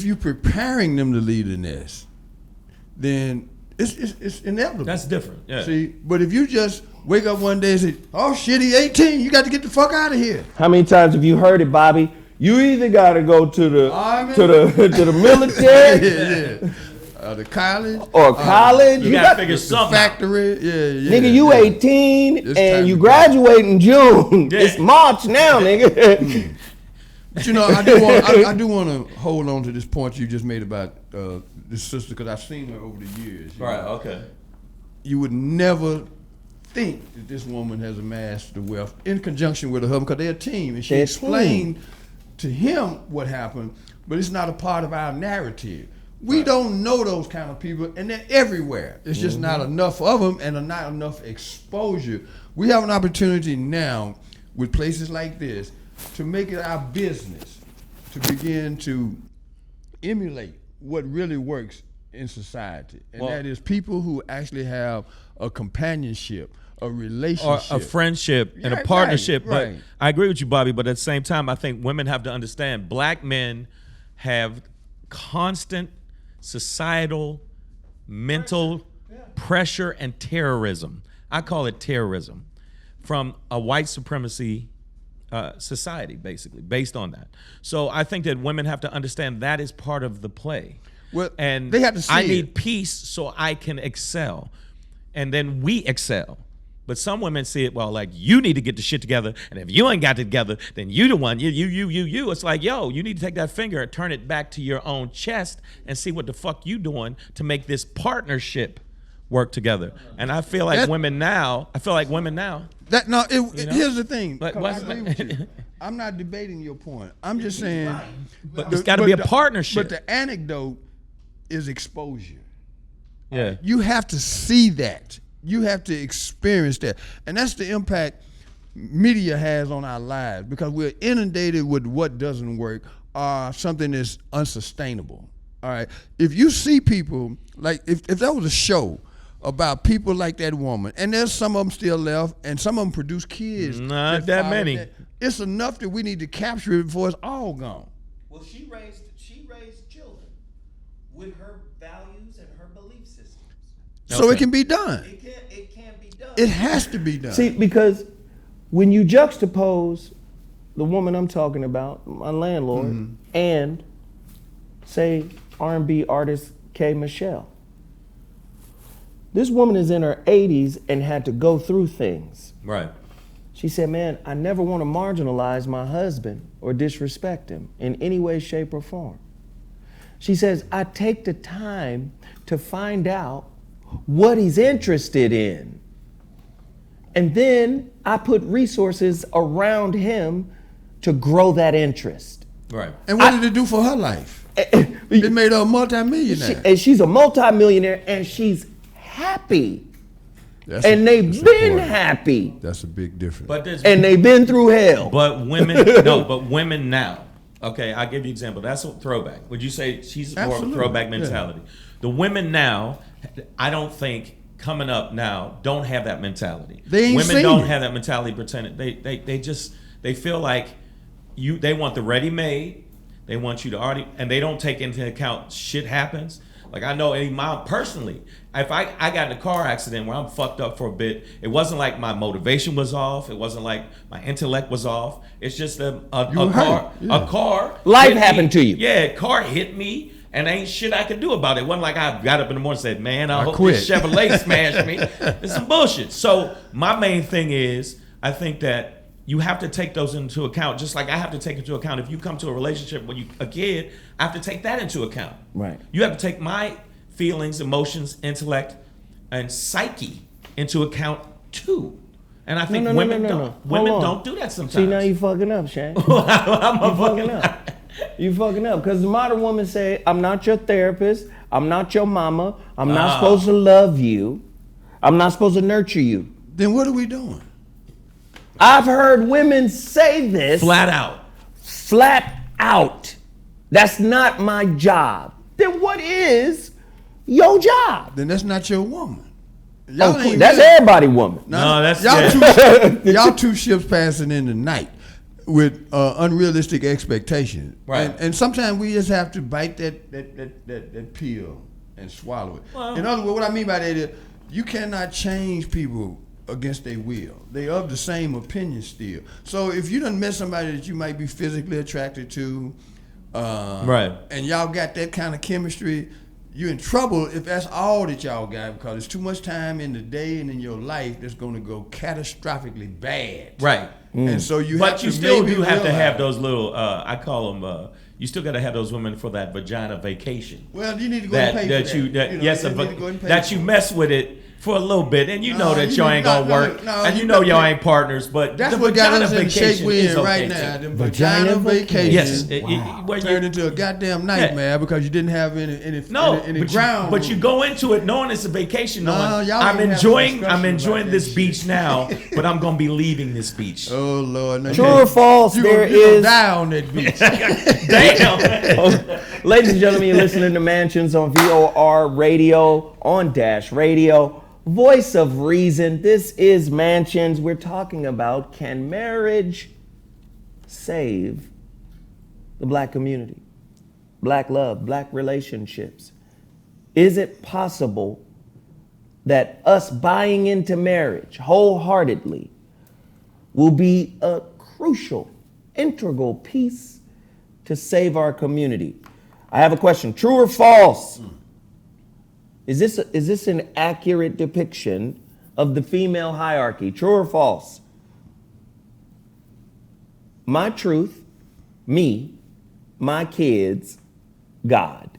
you preparing them to leave the nest, then it's inevitable. That's different. Yeah. See, but if you just wake up one day and say, "Oh shit, he's 18, you got to get the fuck out of here." How many times have you heard it, Bobby? You either got to go to the to the military, the college, or college. You got to figure something out. Factory. Yeah. Nigga, you 18 and you graduate in June. Yeah. It's March now, nigga. But you know, I do want to hold on to this point you just made about this sister because I've seen her over the years. Right. know. Okay. You would never think that this woman has amassed the wealth in conjunction with her husband because they're a team, and she They're a explained to him what happened, but it's not a part of our narrative. We don't know those kind of people, and they're everywhere. It's just not enough of them and not enough exposure. We have an opportunity now with places like this to make it our business to begin to emulate what really works in society, and that is people who actually have a companionship, a relationship, or a friendship and a partnership. But I agree with you, Bobby, but at the same time, I think women have to understand black men have constant societal, mental pressure and terrorism. I call it terrorism. from a white supremacy society, basically, based on that. So I think that women have to understand that is part of the play. Well, And they have to see I it. need peace so I can excel. And then we excel. But some women see it, well, like, you need to get the shit together. And if you ain't got it together, then you the one, you. It's like, yo, you need to take that finger and turn it back to your own chest and see what the fuck you doing to make this partnership work together. And I feel like women now. That no, know? here's the thing. But I what's agree with you. I'm not debating your point. I'm just saying. But there's got to be a partnership. But the anecdote is exposure. Yeah. You have to see that. You have to experience that. And that's the impact media has on our lives, because we're inundated with what doesn't work or something that's unsustainable. All right. If you see people, like if there was a show about people like that woman, and there's some of them still left, and some of them produce kids. Not that follow many. It's enough that we need to capture it before it's all gone. Well, she raised children with her values and her belief systems. So Okay. it can be done. It can be done. It has to be done. See, because when you juxtapose the woman I'm talking about, my landlord, and say R&B artist K. Michelle. This woman is in her 80s and had to go through things. Right. She said, man, I never want to marginalize my husband or disrespect him in any way, shape, or form. She says, I take the time to find out what he's interested in. And then I put resources around him to grow that interest. Right. And what did it do for her life? It made her a multimillionaire. And she's a multimillionaire and she's happy. That's They've that's been important. happy. That's a big difference. But there's And they've been through hell. But women, but women now. Okay, I'll give you an example. That's a throwback. Would you say she's more of a Absolutely, throwback yeah. mentality? The women now, I don't think coming up now don't have that mentality. They ain't women seen don't it. have that mentality. Pretending they feel like they want the ready made. They want you to already, and they don't take into account shit happens. Like I know any mom personally, if I got in a car accident where I'm fucked up for a bit, it wasn't like my motivation was off. It wasn't like my intellect was off. It's just You were hurt, yeah. a car. Life hit me. happened to you. Yeah, a car hit me, and ain't shit I could do about it. It wasn't like I got up in the morning and said, man, I hope quit. this Chevrolet smashed me. It's some bullshit. So my main thing is, I think that you have to take those into account, just like I have to take into account. If you come to a relationship when you're a kid, I have to take that into account. Right. You have to take my feelings, emotions, intellect, and psyche into account too. And I think women don't do that sometimes. See, now you fucking up, Shane. You fucking up. You fucking up. Because the modern woman say, I'm not your therapist. I'm not your mama. I'm not supposed to love you. I'm not supposed to nurture you. Then what are we doing? I've heard women say this Flat out. flat out. That's not my job. Then what is your job? Then that's not your woman. That's everybody woman. No, that's y'all two ships passing in the night with unrealistic expectations. Right. And sometimes we just have to bite that pill and swallow it. Well- In other words, what I mean by that is you cannot change people against their will. They of the same opinion still. So if you done met somebody that you might be physically attracted to, Right. and y'all got that kind of chemistry, you're in trouble if that's all that y'all got, because it's too much time in the day and in your life that's going to go catastrophically bad. Right. And so you have But to you still maybe do have to have realize- those little, I call them, you still got to have those women for that vagina vacation. Well, you need to go and pay for that. You know, yes, you need to go and pay that for you it. mess with it for a little bit, and you know that you y'all need- ain't gonna no, work, no, and you you know know y'all that- ain't partners. But That's the what got vagina us in the shape vacation we're is in right okay, now. too. The Vagina vagina vacation. Yes, where turned you, into a goddamn nightmare because you didn't have any but ground. but you go into it knowing it's a vacation. No, Knowing y'all I'm ain't have enjoying discussion about this that beach shit. now, but I'm gonna be leaving this beach. Oh Lord! No, True or false, you there gonna is... die on that beach. Damn. Ladies and gentlemen, you're listening to Mansions on VOR Radio, on Dash Radio. Voice of Reason. This is Mansions. We're talking about, can marriage save the black community? Black love, black relationships. Is it possible that us buying into marriage wholeheartedly will be a crucial, integral piece to save our community. I have a question. True or false? Is this an accurate depiction of the female hierarchy? True or false? My truth, me, my kids, God.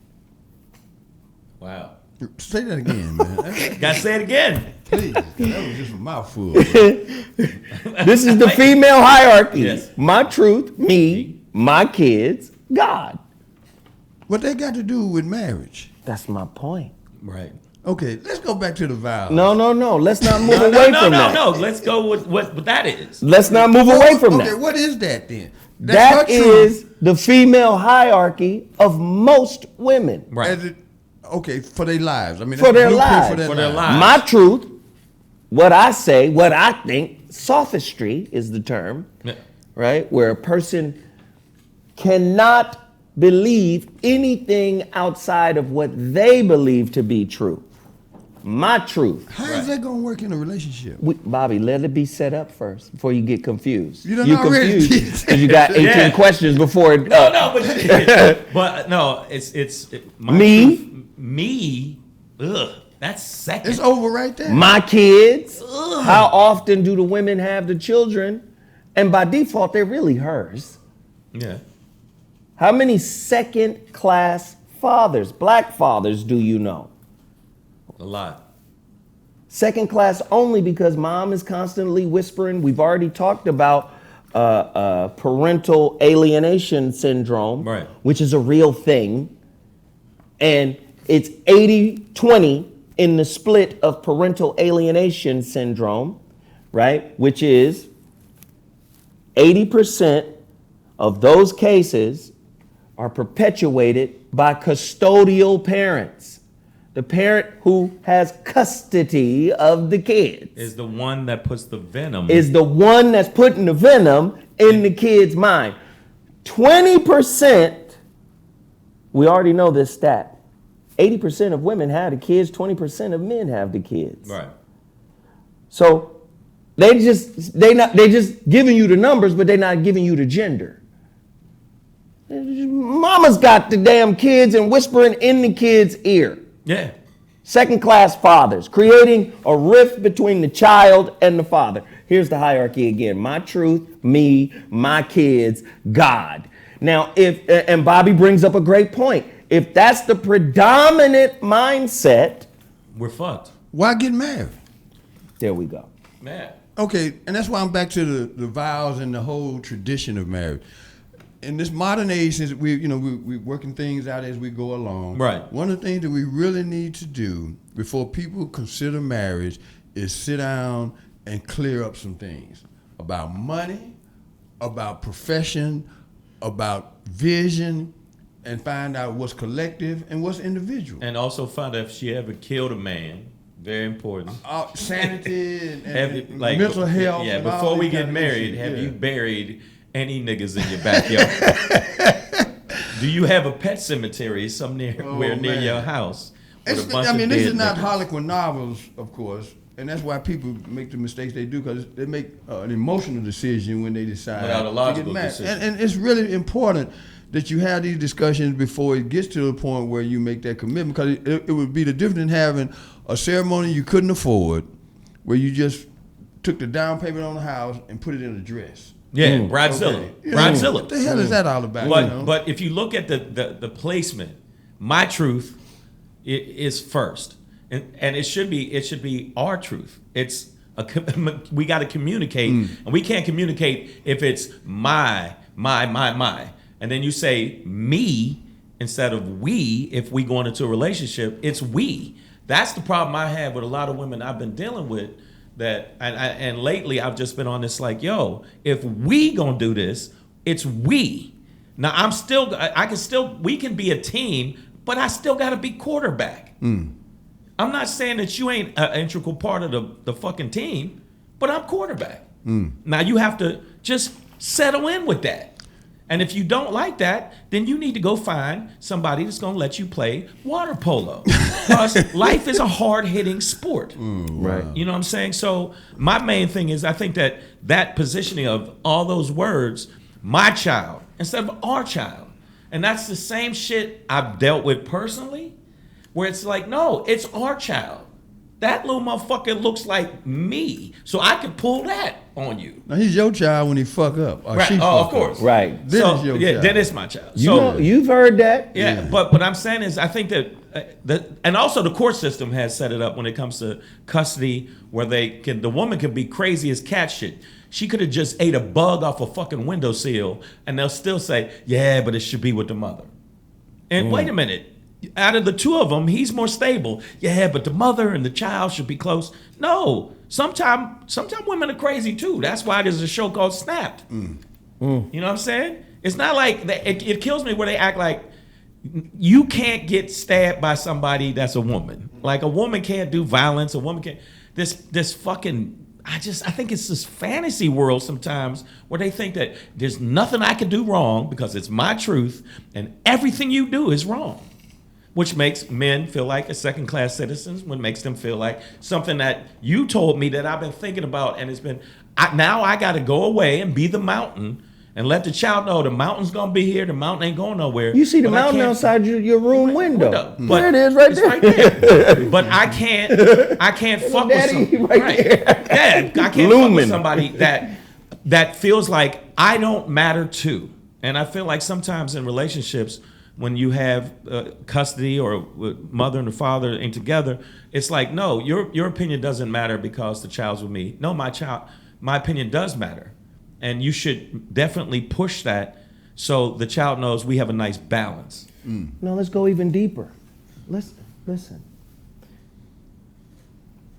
Wow. Say that again, man. Gotta say it again. Please. That was just a mouthful. This is the female hierarchy. Yes. My truth, me, my kids, God. What they got to do with marriage? That's my point. Right. Okay, let's go back to the vows. No. Let's not move away from that. No. Let's go with what that is. Let's not move away from Okay, that. what is that then? That That's her truth. is the female hierarchy of most women. Right. As it, okay, for their lives. I mean, For that's their the blueprint lives. For their lives. My truth, what I say, what I think, sophistry is the term, Yeah. right? Where a person cannot believe anything outside of what they believe to be true. My truth. How is that going to work in a relationship? Bobby, let it be set up first before you get confused. You done You're already confused did. because you got 18 Yeah. questions before it. But no, my Me? truth, me. Ugh, that's second. It's over right there. My kids. How often do the women have the children? And by default, they're really hers. Yeah. How many second-class fathers, black fathers, do you know? A lot. Second class only because mom is constantly whispering. We've already talked about parental alienation syndrome, Right. which is a real thing. And it's 80-20 in the split of parental alienation syndrome, right? Which is 80% of those cases are perpetuated by custodial parents. The parent who has custody of the kids Is the one that puts the venom. is the one that's putting the venom in the kid's mind. 20%, we already know this stat. 80% of women have the kids, 20% of men have the kids. right. So they just giving you the numbers, but they're not giving you the gender. Mama's got the damn kids and whispering in the kid's ear. Yeah. Second class fathers, creating a rift between the child and the father. Here's the hierarchy again. My truth, me, my kids, God. Now, and Bobby brings up a great point. If that's the predominant mindset, We're fucked. Why get married? there we go. Man. Okay, and that's why I'm back to the vows and the whole tradition of marriage. In this modern age, since we're working things out as we go along. Right. One of the things that we really need to do before people consider marriage is sit down and clear up some things about money, about profession, about vision, and find out what's collective and what's individual. And also find out if she ever killed a man. Very important. Sanity and Have you- like, mental health. Yeah, and all before we these get kind of married, issues. have Yeah. you buried any niggas in your backyard? Do you have a pet cemetery somewhere near man. your house? with a It's, bunch I mean, of this dead is not niggas? Harlequin novels, of course, and that's why people make the mistakes they do, because they make an emotional decision when they decide Without a to logical get married. decision. And it's really important that you have these discussions before it gets to the point where you make that commitment, because it would be the difference in having a ceremony you couldn't afford, where you just took the down payment on the house and put it in a dress. Yeah, Bridezilla. Okay. You know, Bridezilla. What the hell is that all about? But you know? but if you look at the placement, my truth is first, and it should be our truth. It's we got to communicate, and we can't communicate if it's my, and then you say me instead of we. If we going into a relationship, it's we. That's the problem I have with a lot of women I've been dealing with. That and lately I've just been on this like, yo, if we gonna do this, it's we. Now we can be a team, but I still gotta be quarterback. I'm not saying that you ain't an integral part of the fucking team, but I'm quarterback. Now you have to just settle in with that. And if you don't like that, then you need to go find somebody that's going to let you play water polo. Because life is a hard-hitting sport. Right. You know what I'm saying? So my main thing is I think that positioning of all those words, my child, instead of our child. And that's the same shit I've dealt with personally, where it's like, no, it's our child. That little motherfucker looks like me, so I could pull that on you. Now he's your child when he fuck up. Or Right. she Oh, fuck of course. Up. Right. Then So, it's your yeah, child. then it's my child. You So know, you've heard that. yeah, but what I'm saying is I think that and also the court system has set it up when it comes to custody where the woman can be crazy as cat shit. She could have just ate a bug off a fucking windowsill and they'll still say, yeah, but it should be with the mother. And wait a minute. Out of the two of them, he's more stable. Yeah, but the mother and the child should be close. No, sometimes women are crazy too. That's why there's a show called Snapped. You know what I'm saying? It's not like it kills me where they act like you can't get stabbed by somebody that's a woman. Like a woman can't do violence. A woman can't. This fucking. I think it's this fantasy world sometimes where they think that there's nothing I can do wrong because it's my truth and everything you do is wrong. Which makes men feel like a second-class citizens, which makes them feel like something that you told me that I've been thinking about, and it's been, now I got to go away and be the mountain and let the child know the mountain's going to be here, the mountain ain't going nowhere. You see the But I mountain can't- outside your room window. But There it is, right it's there. right there. But I can't fuck with Daddy, some, right there. Yeah, I can't fuck Lumen. with somebody that feels like I don't matter too. And I feel like sometimes in relationships, when you have custody or mother and the father ain't together, it's like, no, your opinion doesn't matter because the child's with me. No, my opinion does matter. And you should definitely push that so the child knows we have a nice balance. No, let's go even deeper. Listen.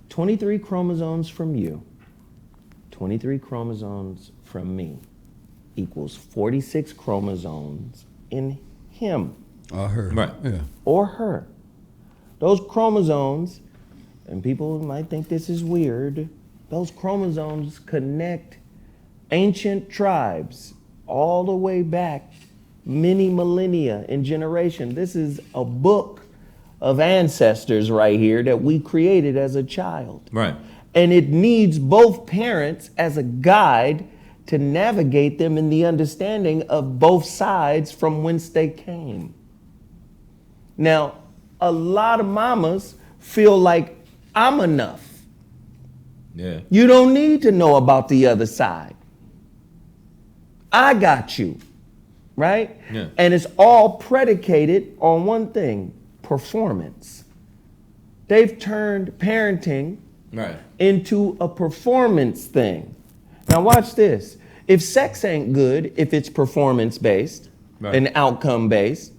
23 chromosomes from you, 23 chromosomes from me equals 46 chromosomes in him Or her. Right. Yeah. or her. Those chromosomes, and people might think this is weird, those chromosomes connect ancient tribes all the way back many millennia in generation. This is a book of ancestors right here that we created as a child. Right. And it needs both parents as a guide to navigate them in the understanding of both sides from whence they came. Now, a lot of mamas feel like I'm enough. Yeah. You don't need to know about the other side. I got you, right? Yeah. And it's all predicated on one thing, performance. They've turned parenting Right. into a performance thing. Now watch this. If sex ain't good, if it's performance-based Right. and outcome-based,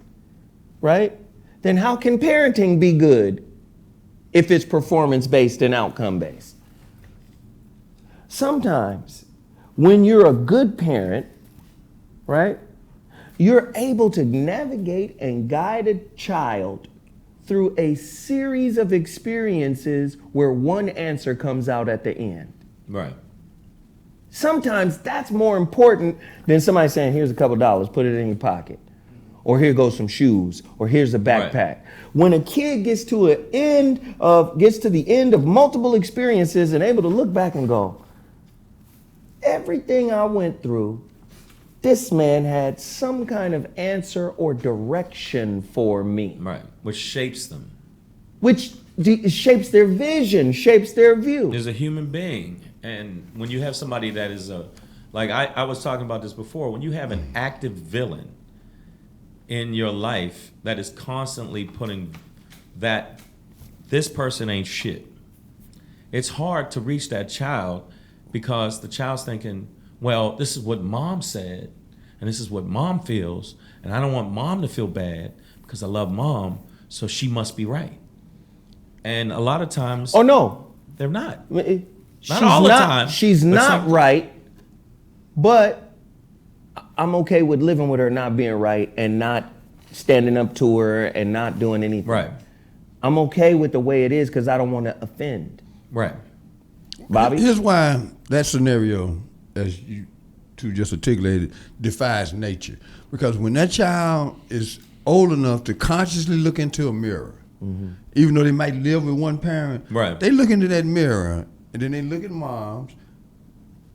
right? Then how can parenting be good if it's performance-based and outcome-based? Sometimes when you're a good parent, right, you're able to navigate and guide a child through a series of experiences where one answer comes out at the end. Right. Sometimes that's more important than somebody saying, here's a couple dollars, put it in your pocket. Or here goes some shoes, or here's a backpack. Right. When a kid gets to the end of multiple experiences and able to look back and go, everything I went through, this man had some kind of answer or direction for me. Right. Which shapes them. Which shapes their vision, shapes their view. There's a human being. And when you have somebody that is like I was talking about this before, when you have an active villain in your life that is constantly putting that this person ain't shit, it's hard to reach that child because the child's thinking, well, this is what mom said and this is what mom feels, and I don't want mom to feel bad because I love mom, so she must be right. And a lot of times Oh no, they're not. she's all the time, She's but not some- right, but I'm okay with living with her not being right and not standing up to her and not doing anything. Right. I'm okay with the way it is because I don't want to offend. Right. Bobby? Here's why that scenario, as you Ep2 just articulated, defies nature. Because when that child is old enough to consciously look into a mirror, even though they might live with one parent, Right. they look into that mirror and then they look at moms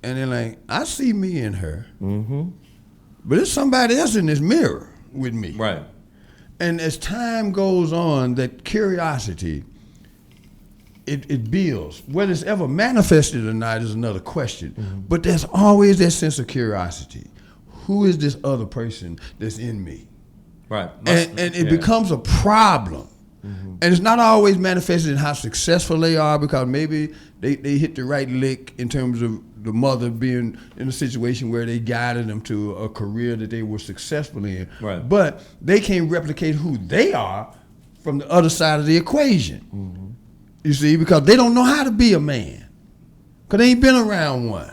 and they're like, I see me in her, but there's somebody else in this mirror with me. Right. And as time goes on, that curiosity, it builds. Whether it's ever manifested or not is another question. But there's always that sense of curiosity. Who is this other person that's in me? Right. And it becomes a problem. And it's not always manifested in how successful they are, because maybe they hit the right lick in terms of the mother being in a situation where they guided them to a career that they were successful in. Right. But they can't replicate who they are from the other side of the equation. You see, because they don't know how to be a man, because they ain't been around one.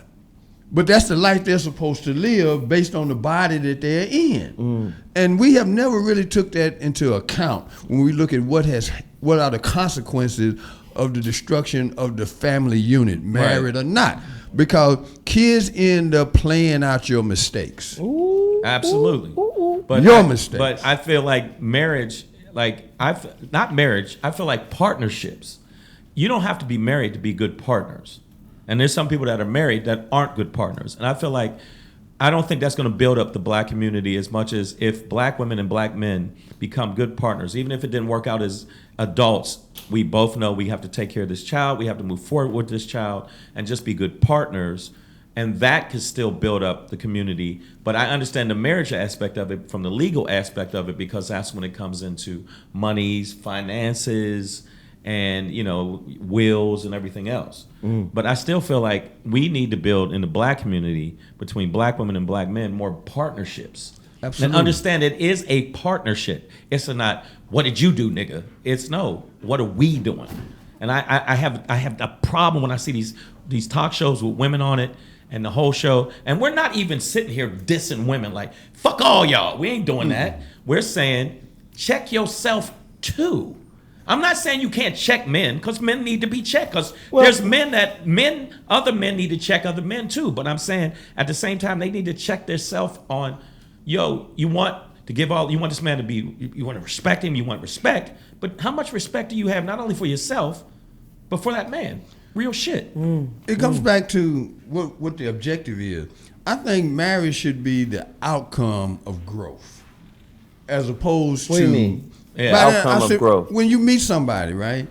But that's the life they're supposed to live based on the body that they're in. And we have never really took that into account when we look at what are the consequences of the destruction of the family unit, married or not. Because kids end up playing out your mistakes. Absolutely. But Your mistakes. But I feel like marriage, not marriage, I feel like partnerships. You don't have to be married to be good partners. And there's some people that are married that aren't good partners. And I feel like, I don't think that's going to build up the black community as much as if black women and black men become good partners. Even if it didn't work out as adults, we both know we have to take care of this child, we have to move forward with this child, and just be good partners. And that could still build up the community. But I understand the marriage aspect of it from the legal aspect of it, because that's when it comes into monies, finances, and wills and everything else. But I still feel like we need to build in the black community, between black women and black men, more partnerships. Absolutely. And understand it is a partnership. It's not, what did you do, nigga? It's no, what are we doing? And I have a problem when I see these talk shows with women on it and the whole show, and we're not even sitting here dissing women like, fuck all y'all. We ain't doing that. We're saying, check yourself too. I'm not saying you can't check men, because men need to be checked, because there's other men need to check other men too. But I'm saying at the same time, they need to check themselves on, you want this man to be, you want to respect him, you want respect, but how much respect do you have not only for yourself, but for that man? Real shit. It comes back to what the objective is. I think marriage should be the outcome of growth, as opposed What to... do you mean? Yeah, outcome of growth. When you meet somebody, right?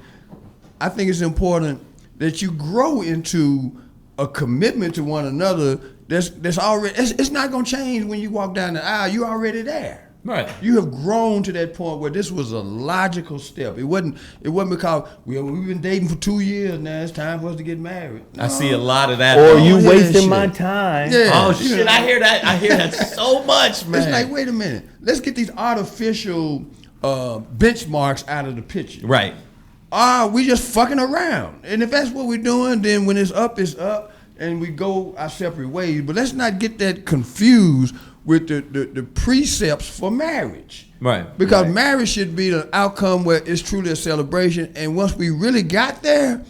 I think it's important that you grow into a commitment to one another. That's already. It's not gonna change when you walk down the aisle. You're already there. Right. You have grown to that point where this was a logical step. It wasn't because we've been dating for 2 years now. It's time for us to get married. I see a lot of that. Or though. you yeah, wasting shit. my time. Yeah. Oh shit! I hear that. I hear that so much, man. It's like, wait a minute. Let's get these artificial benchmarks out of the picture. Right. We just fucking around. And if that's what we're doing, then when it's up, and we go our separate ways. But let's not get that confused with the precepts for marriage. Right. Because marriage should be the outcome where it's truly a celebration. And once we really got there,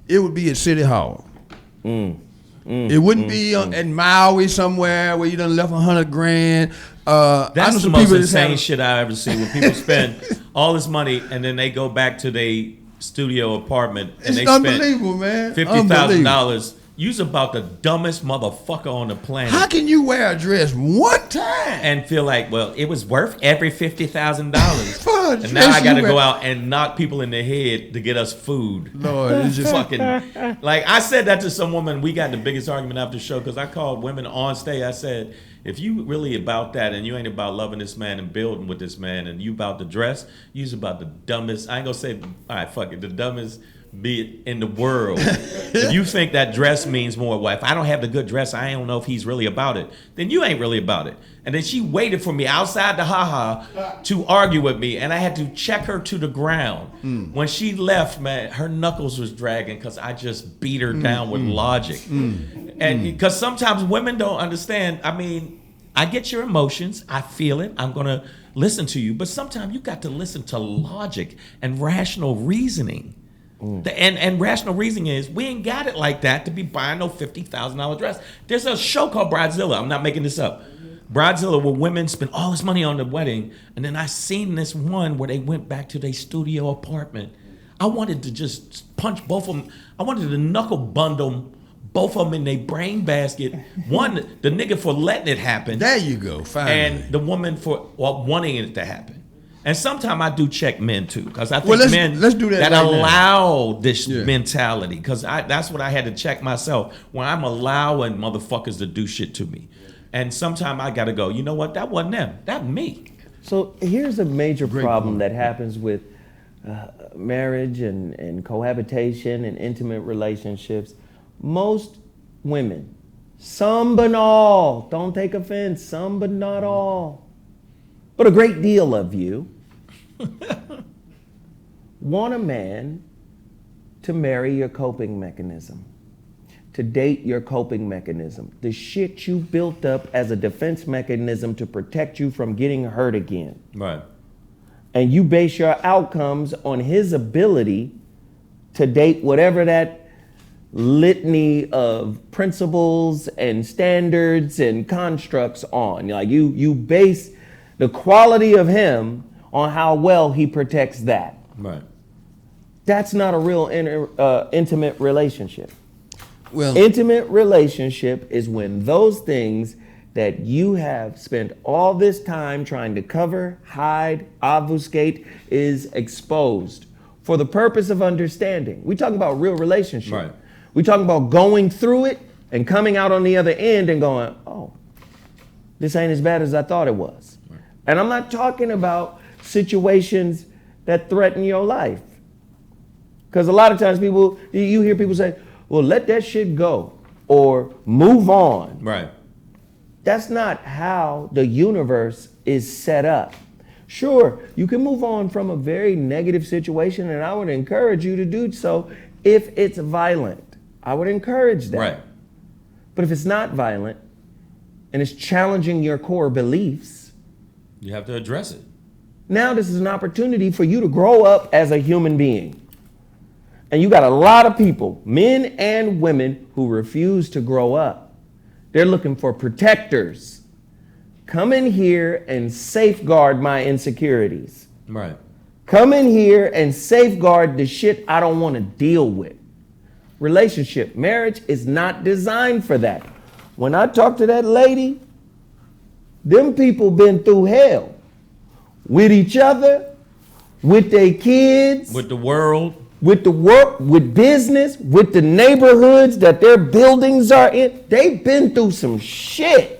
it would be at City Hall. It wouldn't be at Maui somewhere where you done left $100,000. That's the most insane shit I ever see, when people spend all this money and then they go back to their studio apartment and they spend unbelievable, man. $50,000. You's about the dumbest motherfucker on the planet. How can you wear a dress one time and feel like, well, it was worth every $50,000, For a and now dress I got to you go wear- out and knock people in the head to get us food? Lord, it's just Fucking, like I said that to some woman. We got the biggest argument after the show because I called women on stage. I said, if you really about that and you ain't about loving this man and building with this man and you about the dress, you's about the dumbest. I ain't gonna say, all right, fuck it, the dumbest be in the world. If you think that dress means more, well, if I don't have the good dress, I don't know if he's really about it, then you ain't really about it. And then she waited for me outside the ha-ha to argue with me, and I had to check her to the ground. When she left, man, her knuckles was dragging because I just beat her down with logic. And because sometimes women don't understand. I mean, I get your emotions, I feel it, I'm gonna listen to you, but sometimes you got to listen to logic and rational reasoning. And rational reasoning is we ain't got it like that to be buying no $50,000 dress. There's a show called Bridezilla. I'm not making this up. Bridezilla, where women spend all this money on the wedding, and then I seen this one where they went back to their studio apartment. I wanted to just punch both of them. I wanted to knuckle bundle both of them in their brain basket. One, the nigga for letting it happen. There you go. Finally. And the woman for wanting it to happen. And sometimes I do check men too, because I think let's do that that right allow this mentality. Because that's what I had to check myself when I'm allowing motherfuckers to do shit to me. And sometimes I gotta go, you know what? That wasn't them. That me. So here's a major problem that happens with marriage and cohabitation and intimate relationships. Most women, some but all, don't take offense, some but not all, but a great deal of you want a man to marry your coping mechanism, to date your coping mechanism, the shit you built up as a defense mechanism to protect you from getting hurt again. Right. And you base your outcomes on his ability to date whatever that litany of principles and standards and constructs on. Like you base the quality of him on how well he protects that. Right. That's not a real intimate relationship. Well, Intimate relationship is when those things that you have spent all this time trying to cover, hide, obfuscate is exposed for the purpose of understanding. We talk about real relationship. Right. We talk about going through it and coming out on the other end and going, oh, this ain't as bad as I thought it was. Right. And I'm not talking about situations that threaten your life. Because a lot of times you hear people say, well, let that shit go or move on. Right. That's not how the universe is set up. Sure, you can move on from a very negative situation, and I would encourage you to do so if it's violent. I would encourage that. Right. But if it's not violent and it's challenging your core beliefs, You have to address it. now this is an opportunity for you to grow up as a human being. And you got a lot of people, men and women, who refuse to grow up. They're looking for protectors. Come in here and safeguard my insecurities. Right. Come in here and safeguard the shit I don't want to deal with. Relationship, marriage is not designed for that. When I talk to that lady, them people been through hell with each other, with their kids, With the world. with the work, with business, with the neighborhoods that their buildings are in. They've been through some shit.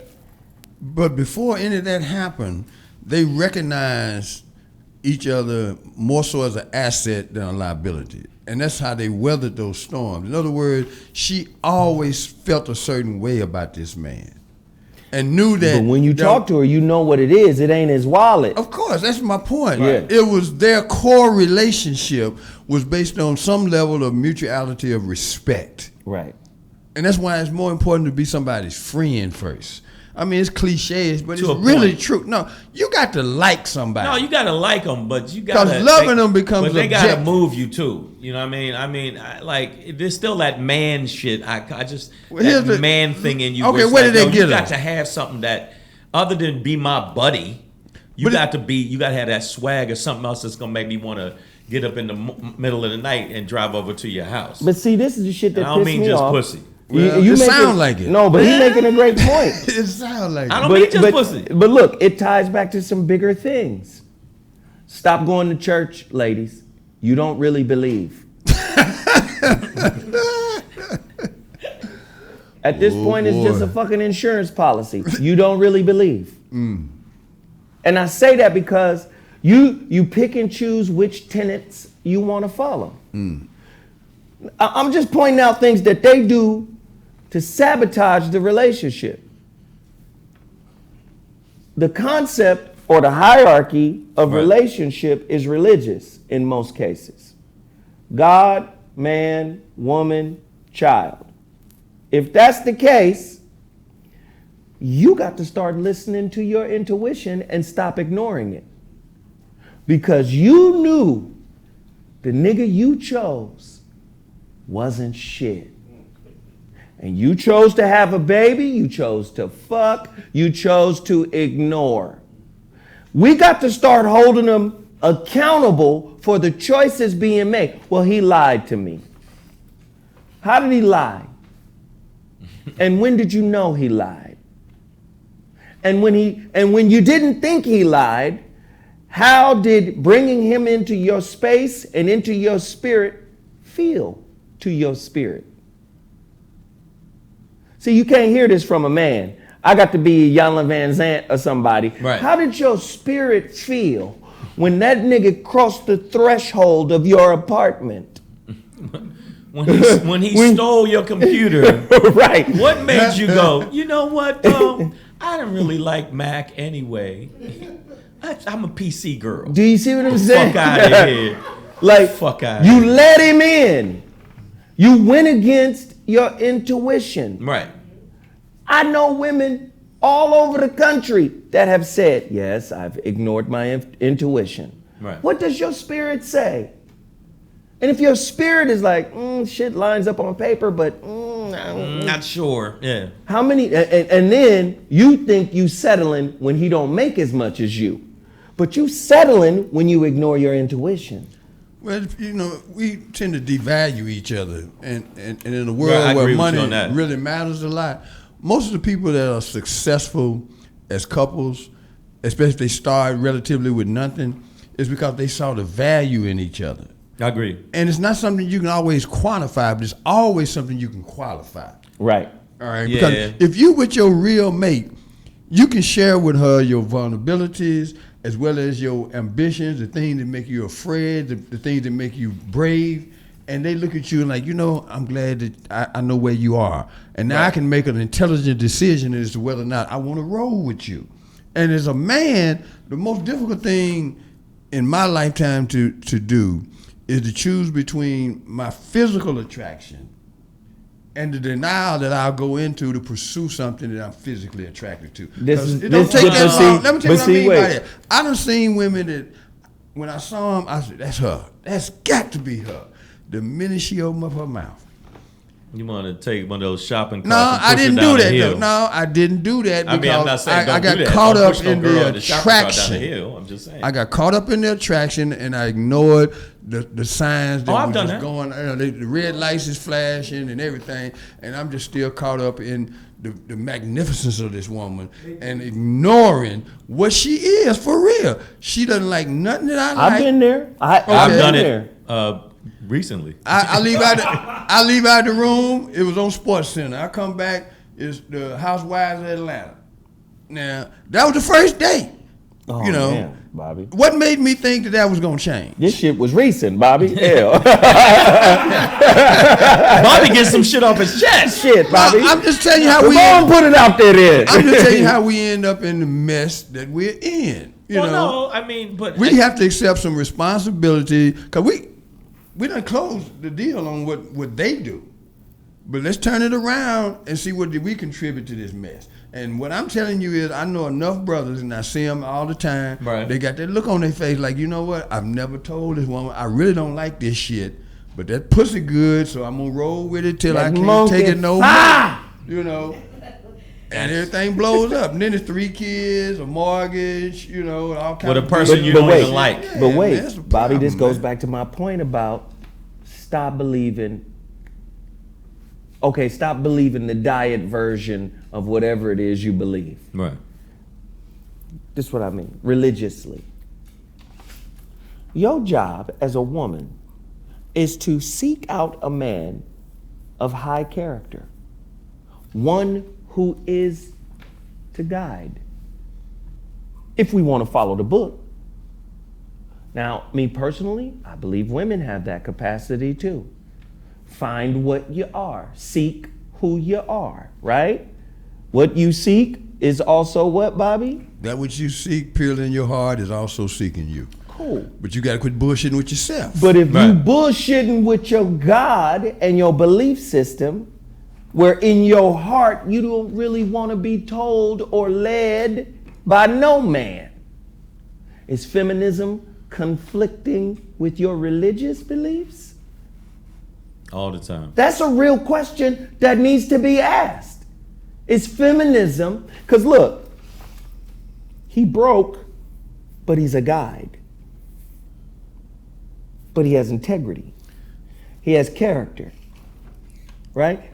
but before any of that happened, they recognized each other more so as an asset than a liability. And that's how they weathered those storms. In other words, she always felt a certain way about this man and knew that. But when you talk to her, you know what it is. It ain't his wallet. Of course, that's my point. Yeah. It was their core relationship was based on some level of mutuality of respect. Right. And that's why it's more important to be somebody's friend first. I mean, it's cliches, but To it's a really point. true. No, you got to like somebody. No, you gotta like them, but you gotta. 'Cause loving them becomes But they gotta objective. move you too. You know what I mean? Like there's still that man shit. I just Well, here's that the- man thing in you. Okay, it's where like, did they yo, get You got us? to have something that, other than be my buddy, you But got to have that swag or something else that's gonna make me want to get up in the middle of the night and drive over to your house. But see, this is the shit that And I don't pissed mean me just off. pussy. Well, it making- sound like it. No, but he's making a great point. It sounds like I it. don't mean just pussy. But look, it ties back to some bigger things. Stop going to church, ladies. You don't really believe. At this point, it's just boy. a fucking insurance policy. You don't really believe. And I say that because you pick and choose which tenets you want to follow. I'm just pointing out things that they do to sabotage the relationship. The concept or the hierarchy of Right. relationship is religious in most cases. God, man, woman, child. If that's the case, you got to start listening to your intuition and stop ignoring it. Because you knew the nigga you chose wasn't shit. And you chose to have a baby, you chose to fuck, you chose to ignore. We got to start holding them accountable for the choices being made. Well, he lied to me. How did he lie? And when did you know he lied? And when you didn't think he lied, how did bringing him into your space and into your spirit feel to your spirit? See, you can't hear this from a man. I got to be Jan Van Zant or somebody. Right. How did your spirit feel when that nigga crossed the threshold of your apartment? When he stole your computer, Right. what made you go, you know what, I didn't really like Mac anyway. I'm a PC girl. Do you see what I'm saying? Fuck out of here. Like, Fuck outta you here. let him in. You went against your intuition. Right. I know women all over the country that have said, yes, I've ignored my intuition. Right. What does your spirit say? And if your spirit is like, shit lines up on paper, but Not sure. Yeah. how many, and then you think you settling when he don't make as much as you. But you settling when you ignore your intuition. Well, you know, we tend to devalue each other, and in a Right, world I agree where with money you on that. really matters a lot, most of the people that are successful as couples, especially if they start relatively with nothing, is because they saw the value in each other. I agree. And it's not something you can always quantify, but it's always something you can qualify. Right. All right, Yeah. because if you with your real mate, you can share with her your vulnerabilities as well as your ambitions, the things that make you afraid, the things that make you brave, and they look at you and like, you know, I'm glad that I know where you are, and now I can make an intelligent decision as to whether or not I want to roll with you. And as a man, the most difficult thing in my lifetime to do is to choose between my physical attraction and the denial that I'll go into to pursue something that I'm physically attracted to. This is- It don't this- take but that see- long. Let me tell you but what see, I mean wait. by that. I done seen women that when I saw them, I said, that's her. That's got to be her. The minute she opened up her mouth. You want to take one of those shopping carts No, and push I didn't her down do the that. hill. Though. No, I didn't do that I because mean, I'm not saying don't I got do that. caught Don't up push no in girl the in the shopping cart down the attraction. hill. I'm just saying. I got caught up in the attraction and I ignored the signs that Oh, I've were done just that. going. The red lights is flashing and everything, and I'm just still caught up in the magnificence of this woman and ignoring what she is for real. She doesn't like nothing that I like. I've been there. I've I've done been it there. Recently. I leave out the room. It was on Sports Center. I come back. It's the Housewives of Atlanta. Now that was the first day. Oh, you know, man, Bobby. what made me think that was gonna change? This shit was recent, Bobby. Hell. Bobby gets some shit off his chest. Shit, Bobby. I'm just telling you how Come we. on, put it out there then. I'm just telling you how we end up in the mess that we're in. You Well, know, no, I mean, but we have to accept some responsibility because we done closed the deal on what they do. But let's turn it around and see what did we contribute to this mess. And what I'm telling you is I know enough brothers, and I see them all the time. Right. They got that look on their face like, you know what? I've never told this woman, I really don't like this shit, but that pussy good, so I'm going to roll with it till I That can't monkey take it no fire. more. You know? And everything blows up. And then it's 3 kids, a mortgage, you know, all kinds with a of person things. you but don't wait. even like. Yeah, But man, wait, that's the Bobby, this problem, goes man. back to my point about stop believing the diet version of whatever it is you believe. Right. This is what I mean, religiously. Your job as a woman is to seek out a man of high character, one who is to guide, if we want to follow the book. Now, me personally, I believe women have that capacity too. Find what you are. Seek who you are, right? What you seek is also what, Bobby? That which you seek purely in your heart is also seeking you. Cool. But you got to quit bullshitting with yourself. But if Right. you bullshitting with your God and your belief system, where in your heart you don't really want to be told or led by no man, is feminism conflicting with your religious beliefs? All the time. That's a real question that needs to be asked. Is feminism, because look, he broke, but he's a guide. But he has integrity. He has character, right?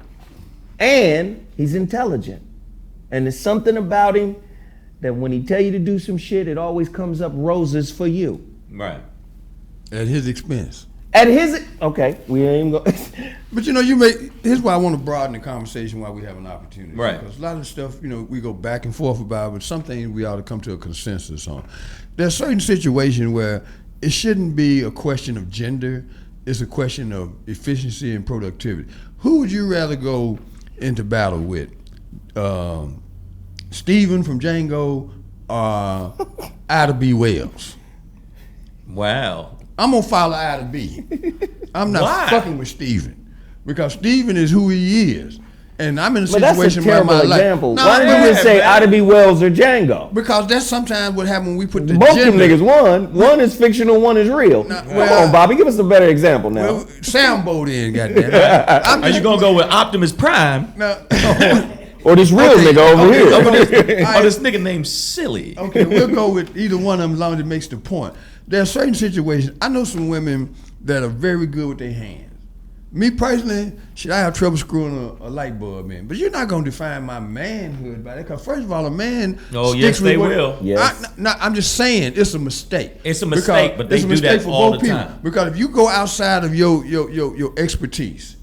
And he's intelligent. And there's something about him that when he tell you to do some shit, it always comes up roses for you. Right. At his expense. At his, okay, we ain't even go. But here's why I want to broaden the conversation while we have an opportunity. Right. Because a lot of stuff, we go back and forth about, but some things we ought to come to a consensus on. There's certain situations where it shouldn't be a question of gender, it's a question of efficiency and productivity. Who would you rather go into battle with? Steven from Django or Ida B. Wells? Wow. I'm gonna follow Ida B. I'm not Why? fucking with Steven because Steven is who he is, and I'm in a But that's a situation where my terrible life. example. No, Why didn't you just say Ida B. Wells or Django? Because that's sometimes what happens when we put the Both gender. them niggas, one is fictional, one is real. Come on, Bobby, give us a better example now. Well, Sambo then, goddamn. Are you gonna go with Optimus Prime? No. Or this real nigga over here. Or this nigga named Silly? Okay, we'll go with either one of them as long as it makes the point. There are certain situations. I know some women that are very good with their hands. Me personally, I have trouble screwing a light bulb in. But you're not going to define my manhood by that. Because first of all, a man yes, they will. Yes. I'm just saying it's a mistake. It's a mistake, but they do that all the time. Because if you go outside of your expertise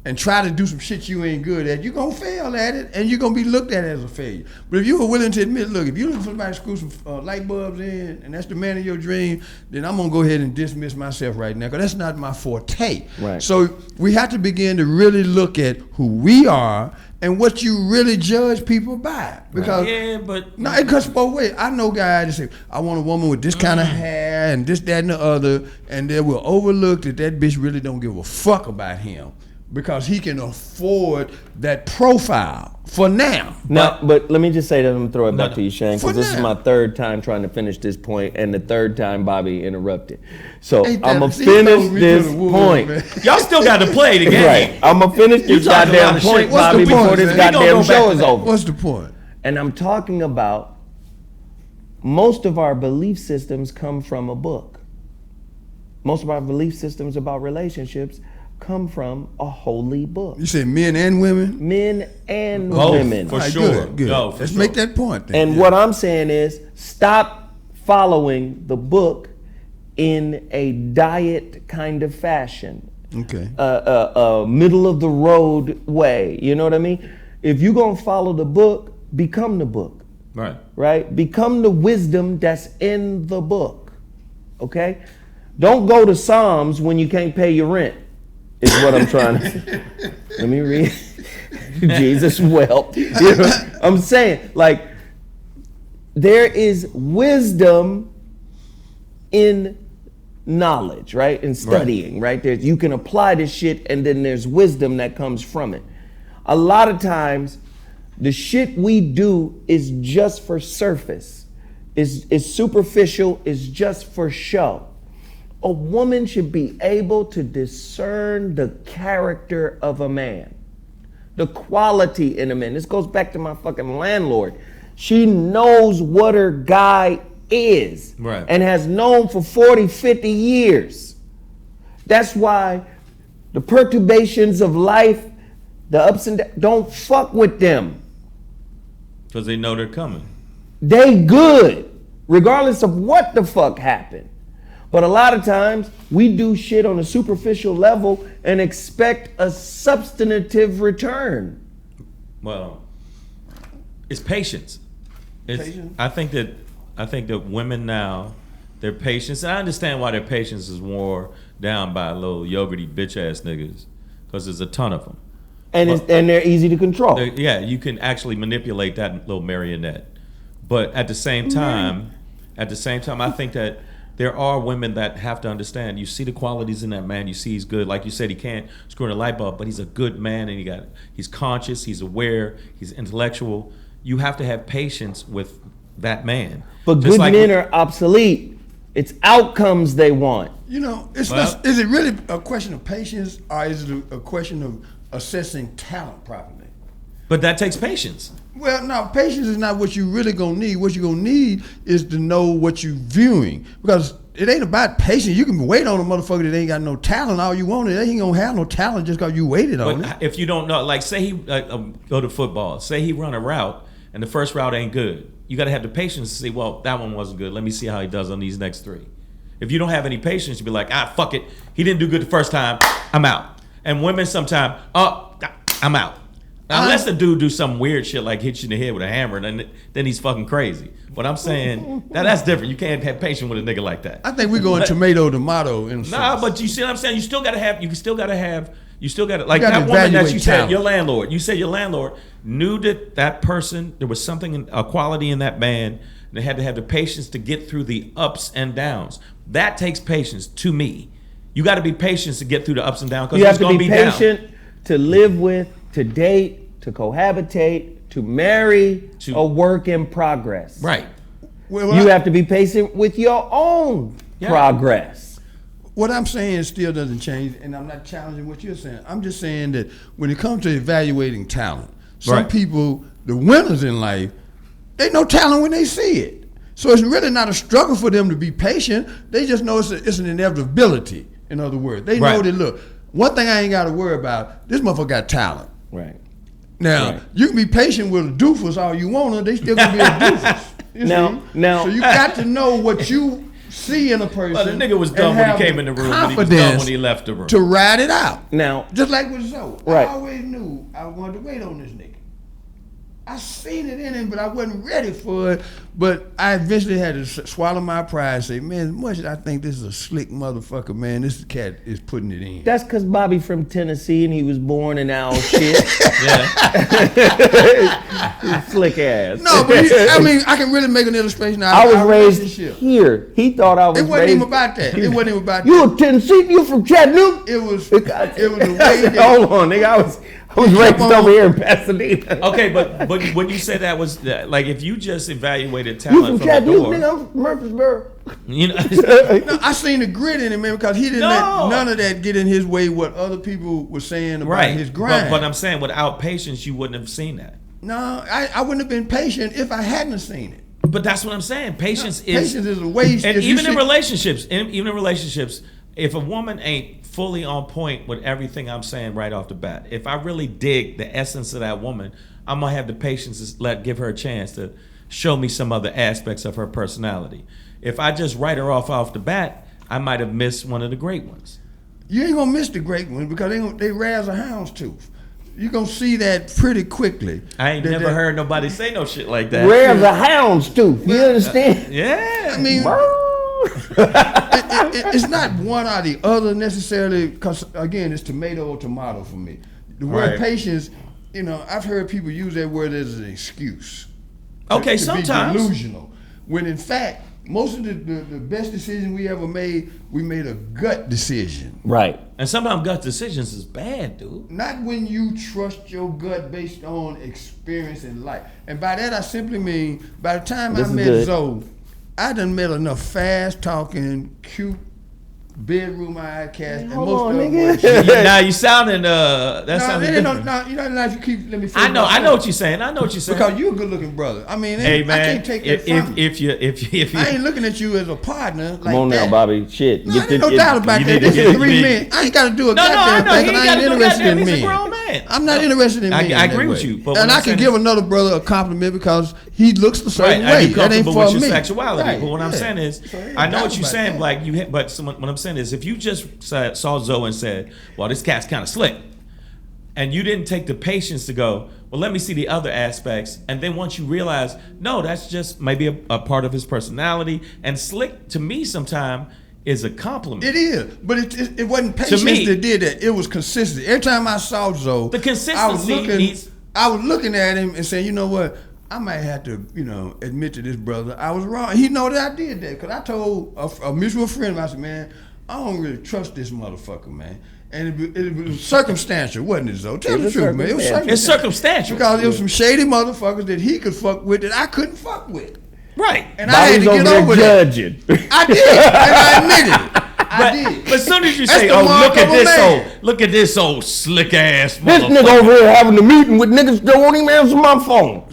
and try to do some shit you ain't good at, you're going to fail at it, and you're going to be looked at as a failure. But if you were willing to admit, look, if you're looking for somebody to screw some light bulbs in, and that's the man of your dream, then I'm going to go ahead and dismiss myself right now, because that's not my forte. Right. So we have to begin to really look at who we are and what you really judge people by. Because Yeah, but no, it cuts both ways. I know guys that say, I want a woman with this kind of hair and this, that, and the other, and they will overlook that bitch really don't give a fuck about him because he can afford that profile for now. No, but let me just say that I'm gonna throw it back to you, Shane, For because this is now. my third time trying to finish this point, and the third time Bobby interrupted. So Ain't I'm that- gonna see, finish throws me this to the wolves, point. man. y'all still got to play the game. Right, I'm gonna finish You this talking a lot goddamn of shit. point, What's the Bobby, point, before this man? We gonna goddamn go back show to is that. over. What's the point? And I'm talking about most of our belief systems come from a book. Most of our belief systems about relationships come from a holy book. You said men and women? Men and Both, women. for All right, sure. Good. No, for Let's sure. make that point then. And what I'm saying is stop following the book in a diet kind of fashion. Okay. A middle of the road way. You know what I mean? If you're going to follow the book, become the book, Right. right? Become the wisdom that's in the book, okay? Don't go to Psalms when you can't pay your rent, is what I'm trying to say. Let me read. Jesus wept. You know, I'm saying, like, there is wisdom in knowledge, right? In studying, right? There's, you can apply this shit, and then there's wisdom that comes from it. A lot of times, the shit we do is just for surface. Is superficial, is just for show. A woman should be able to discern the character of a man, the quality in a man. This goes back to my fucking landlord. She knows what her guy is, Right. and has known for 40, 50 years. That's why the perturbations of life, the ups and downs, don't fuck with them. Because they know they're coming. They good, regardless of what the fuck happened. But a lot of times, we do shit on a superficial level and expect a substantive return. Well, it's patience. Patience? I think that women now, their patience, and I understand why their patience is worn down by little yogurty bitch ass niggas, because there's a ton of them. And, and they're easy to control. Yeah, you can actually manipulate that little marionette. But at the same time, I think that there are women that have to understand. You see the qualities in that man. You see he's good. Like you said, he can't screw in a light bulb, but he's a good man, and he's conscious, he's aware, he's intellectual. You have to have patience with that man. But Just good like men are obsolete It's outcomes they want. You know, is it really a question of patience, or is it a question of assessing talent properly? But that takes patience. Well, no, patience is not what you really gonna need. What you gonna need is to know what you viewing, because it ain't about patience. You can wait on a motherfucker that ain't got no talent all you want. They ain't gonna have no talent just because you waited on But it. if you don't know, like say he go to football, say he run a route and the first route ain't good, you got to have the patience to say, well, that one wasn't good. Let me see how he does on these next 3. If you don't have any patience, you be like, fuck it. He didn't do good the first time. I'm out. And women sometimes, I'm out. Unless the dude do some weird shit like hit you in the head with a hammer, then he's fucking crazy. But I'm saying that's different. You can't have patience with a nigga like that. I think we're going tomato. In a Nah, sense. but you see what I'm saying? You still gotta like gotta that woman that evaluate you said, talent. your landlord. You said your landlord knew that person, there was something, a quality in that man, and they had to have the patience to get through the ups and downs. That takes patience to me. You got to be patient to get through the ups and downs because You it's have to going be to be patient down. to live with, to date, to cohabitate, to marry, a work in progress. Right. You have to be patient with your own progress. What I'm saying still doesn't change, and I'm not challenging what you're saying. I'm just saying that when it comes to evaluating talent, some people, the winners in life, they know talent when they see it. So it's really not a struggle for them to be patient. They just know it's an inevitability. In other words, they know that, look, one thing I ain't got to worry about, this motherfucker got talent. Right. Now, you can be patient with a doofus all you want to, they still gonna be a doofus. Now, so you got to know what you see in a person. Well, the nigga was dumb when he came in the room, but he was dumb when he left the room. To ride it out. Now, just like with Zoe. Right. I always knew I wanted to wait on this nigga. I seen it in him, but I wasn't ready for it. But I eventually had to swallow my pride and say, man, as much as I think this is a slick motherfucker, man, this cat is putting it in. that's because Bobby from Tennessee and he was born in our shit. Slick ass. No, but I can really make an illustration out I of was our raised relationship. here. He thought I was It wasn't raised. even about that. It wasn't even about that. You a Tennessee? You from Chattanooga? It was the way that. Hold on, nigga. I was raised over here in Pasadena. Okay, but when you say that was like if you just evaluated You talent from from the Chattanooga? door, Nigga, I'm from Murfreesboro. you know. No, I seen the grit in him, man, because he didn't let none of that get in his way. What other people were saying about his grind. But I'm saying without patience, you wouldn't have seen that. No, I wouldn't have been patient if I hadn't seen it. But that's what I'm saying. Patience is a waste. And even in relationships, if a woman ain't fully on point with everything I'm saying right off the bat, if I really dig the essence of that woman, I'm gonna have the patience to give her a chance to show me some other aspects of her personality. If I just write her off the bat, I might have missed one of the great ones. You ain't gonna miss the great ones because they razz a houndstooth. You're gonna see that pretty quickly. I ain't never heard nobody say no shit like that. Rare the hound's tooth. You understand? Yeah. I mean, it's not one or the other necessarily, because again, it's tomato or tomato for me. The word patience, I've heard people use that word as an excuse. Okay, to sometimes. be delusional. When in fact, most of the best decision we ever made, we made a gut decision. Right. And sometimes gut decisions is bad, dude. Not when you trust your gut based on experience in life. And by that I simply mean, by the time I met Zoe, I done met enough fast talking, cute, bedroom eye cats, and most of them were Now you sounding that sounded different. If you keep let me. I know what you're saying. Because you're a good looking brother. I mean, hey man, I can't take that from you. If you, I ain't looking at you as a partner. Like Come on that. now, Bobby. Shit. No, ain't no doubt about that. This is 3 men. I ain't got to do a goddamn thing. I ain't interested in men. I'm not interested in men. I agree with you. But and I can give another brother a compliment because he looks the certain way. That ain't for with me. your sexuality. Right. But what I'm saying is, I know what you're saying. Like you, but what I'm saying is, if you just saw Zoe and said, "Well, this cat's kind of slick," and you didn't take the patience to go, "Well, let me see the other aspects," and then once you realize, no, that's just maybe a part of his personality, and slick to me sometimes is a compliment. It is, but it wasn't patience that did that. It was consistency. Every time I saw Zoe, the consistency. I was looking at him and saying, you know what? I might have to, admit to this brother I was wrong. He know that I did that because I told a mutual friend of mine, I said, man, I don't really trust this motherfucker, man. And it was circumstantial, wasn't it, Zoe? Tell the truth, man. It was circumstantial. It's circumstantial. Because there was some shady motherfuckers that he could fuck with that I couldn't fuck with. Right. And I had to Bobby's get over over there that. judging. I did, and I admitted it. I did. But as soon as you That's say, the "Oh, mark look at of a this man." look at this old slick ass This motherfucker," nigga over here having a meeting with niggas that won't even answer my phone.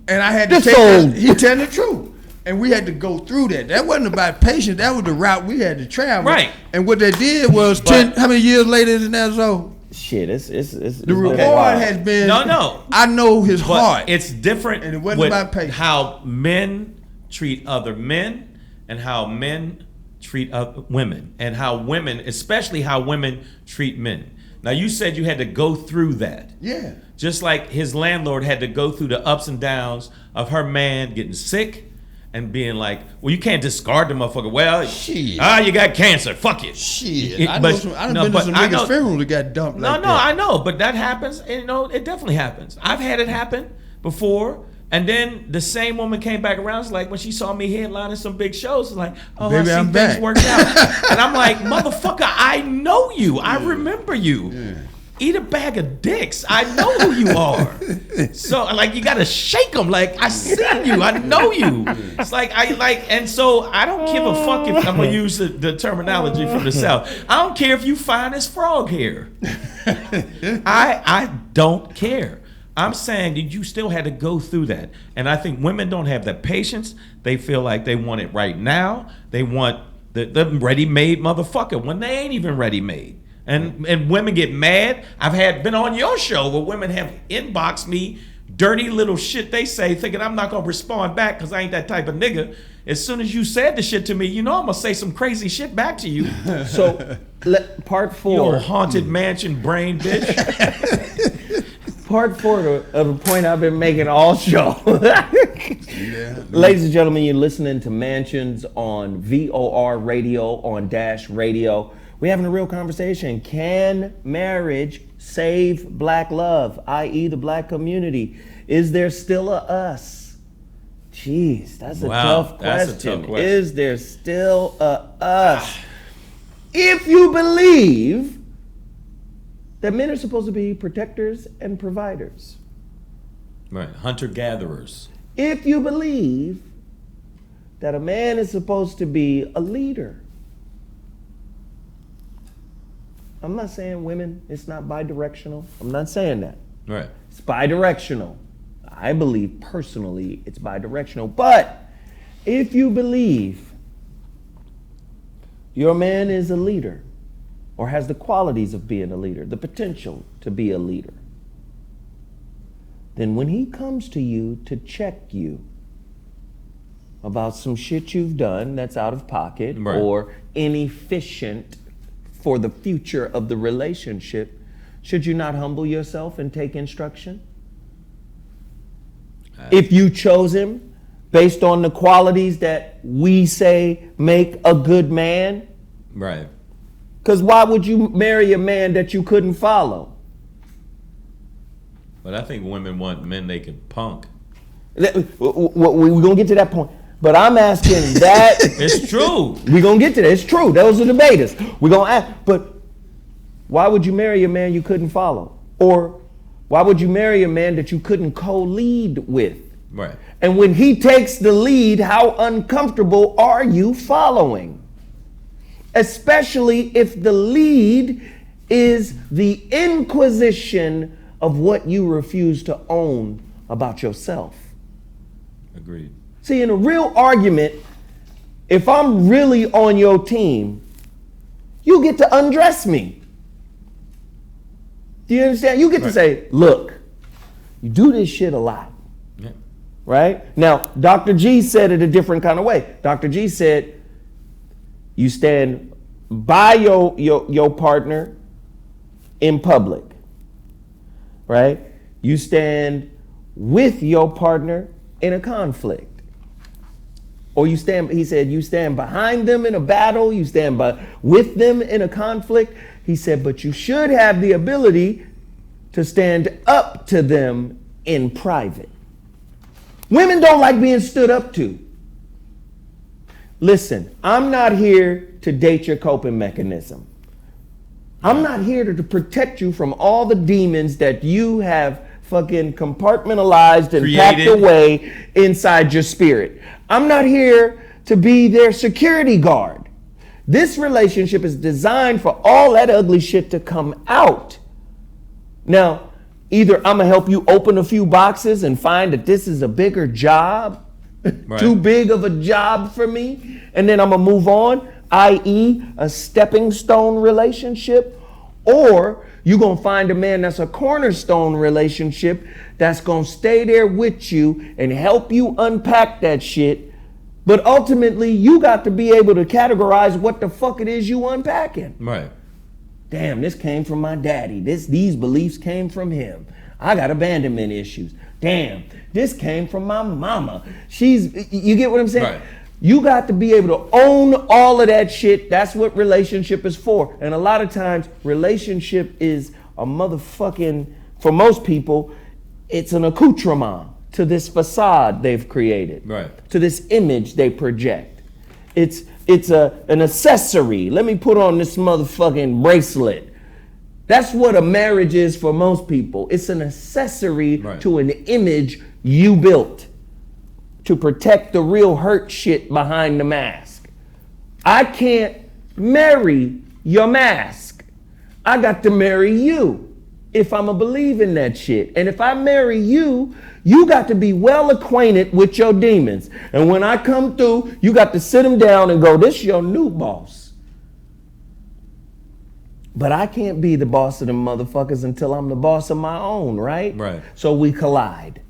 And I had to This take old- this. He telling the truth. And we had to go through that. That wasn't about patience. That was the route we had to travel. Right. And what they did was how many years later than that so? Shit, it's The reward has been No. I know his But heart. it's different And it wasn't with about patience. how men treat other men and how men treat other women and how women, especially how women treat men. Now, you said you had to go through that. Yeah. Just like his landlord had to go through the ups and downs of her man getting sick and being like, well, you can't discard the motherfucker. Well, Shit. you got cancer. Fuck it. Shit. It- I but- done no, been to but some I niggas' know- funeral that got dumped No, like no, that. I know, but that happens. And, it definitely happens. I've had it happen before. And then the same woman came back around. It's like when she saw me headlining some big shows, it's like, oh, Baby, I see I'm things back. worked out. And I'm like, motherfucker, I know you. I remember you. Yeah. Eat a bag of dicks. I know who you are. So like you gotta shake them. Like I seen you. I know you. It's like and so I don't give a fuck if I'm gonna use the terminology from the South. I don't care if you fine as frog hair. I don't care. I'm saying that you still had to go through that. And I think women don't have that patience. They feel like they want it right now. They want the ready-made motherfucker when they ain't even ready-made. And women get mad. I've been on your show where women have inboxed me dirty little shit they say, thinking I'm not gonna respond back because I ain't that type of nigga. As soon as you said the shit to me, I'm gonna say some crazy shit back to you. So, part You 4. old haunted mansion brain bitch. Part 4 of the point I've been making all show. Yeah. Ladies and gentlemen, you're listening to Mansions on VOR Radio, on Dash Radio. We're having a real conversation. Can marriage save black love, i.e. the black community? Is there still a us? Jeez, that's a Wow, tough that's a question. tough question. Is there still a us? If you believe that men are supposed to be protectors and providers, Right, hunter-gatherers. if you believe that a man is supposed to be a leader, I'm not saying women, it's not bi-directional. I'm not saying that. Right. It's bi-directional. I believe personally it's bi-directional. But if you believe your man is a leader or has the qualities of being a leader, the potential to be a leader, then when he comes to you to check you about some shit you've done that's out of pocket Right. or inefficient for the future of the relationship, should you not humble yourself and take instruction? If you chose him based on the qualities that we say make a good man, Right. because why would you marry a man that you couldn't follow? But I think women want men they can punk. We're going to get to that point. But I'm asking that. It's true. We're going to get to that. It's true. Those are debaters. We're going to ask. But why would you marry a man you couldn't follow? Or why would you marry a man that you couldn't co-lead with? Right. And when he takes the lead, how uncomfortable are you following? Especially if the lead is the inquisition of what you refuse to own about yourself. Agreed. See, in a real argument, if I'm really on your team, you get to undress me. Do you understand? You get to say, look, you do this shit a lot. Yeah. Right? Now, Dr. G said it a different kind of way. Dr. G said, you stand by your partner in public, right? You stand with your partner in a conflict. Or you stand, he said, you stand behind them in a battle, you stand with them in a conflict. He said, but you should have the ability to stand up to them in private. Women don't like being stood up to. Listen, I'm not here to date your coping mechanism. I'm not here to protect you from all the demons that you have fucking compartmentalized and packed Created. away inside your spirit. I'm not here to be their security guard. This relationship is designed for all that ugly shit to come out. Now, either I'm gonna help you open a few boxes and find that this is a bigger job, Right. too big of a job for me, and then I'm gonna move on, i.e. a stepping stone relationship, or you're gonna find a man that's a cornerstone relationship that's gonna stay there with you and help you unpack that shit. But ultimately, you got to be able to categorize what the fuck it is you unpacking. Right. Damn, this came from my daddy. These beliefs came from him. I got abandonment issues. Damn, this came from my mama. You get what I'm saying? Right. You got to be able to own all of that shit. That's what relationship is for. And a lot of times, relationship is a motherfucking, for most people, it's an accoutrement to this facade they've created. Right. To this image they project. It's an accessory. Let me put on this motherfucking bracelet. That's what a marriage is for most people. It's an accessory Right. to an image you built to protect the real hurt shit behind the mask. I can't marry your mask. I got to marry you if I'm a believe in that shit. And if I marry you, you got to be well acquainted with your demons. And when I come through, you got to sit them down and go, this your new boss. But I can't be the boss of them motherfuckers until I'm the boss of my own, right? Right. So we collide.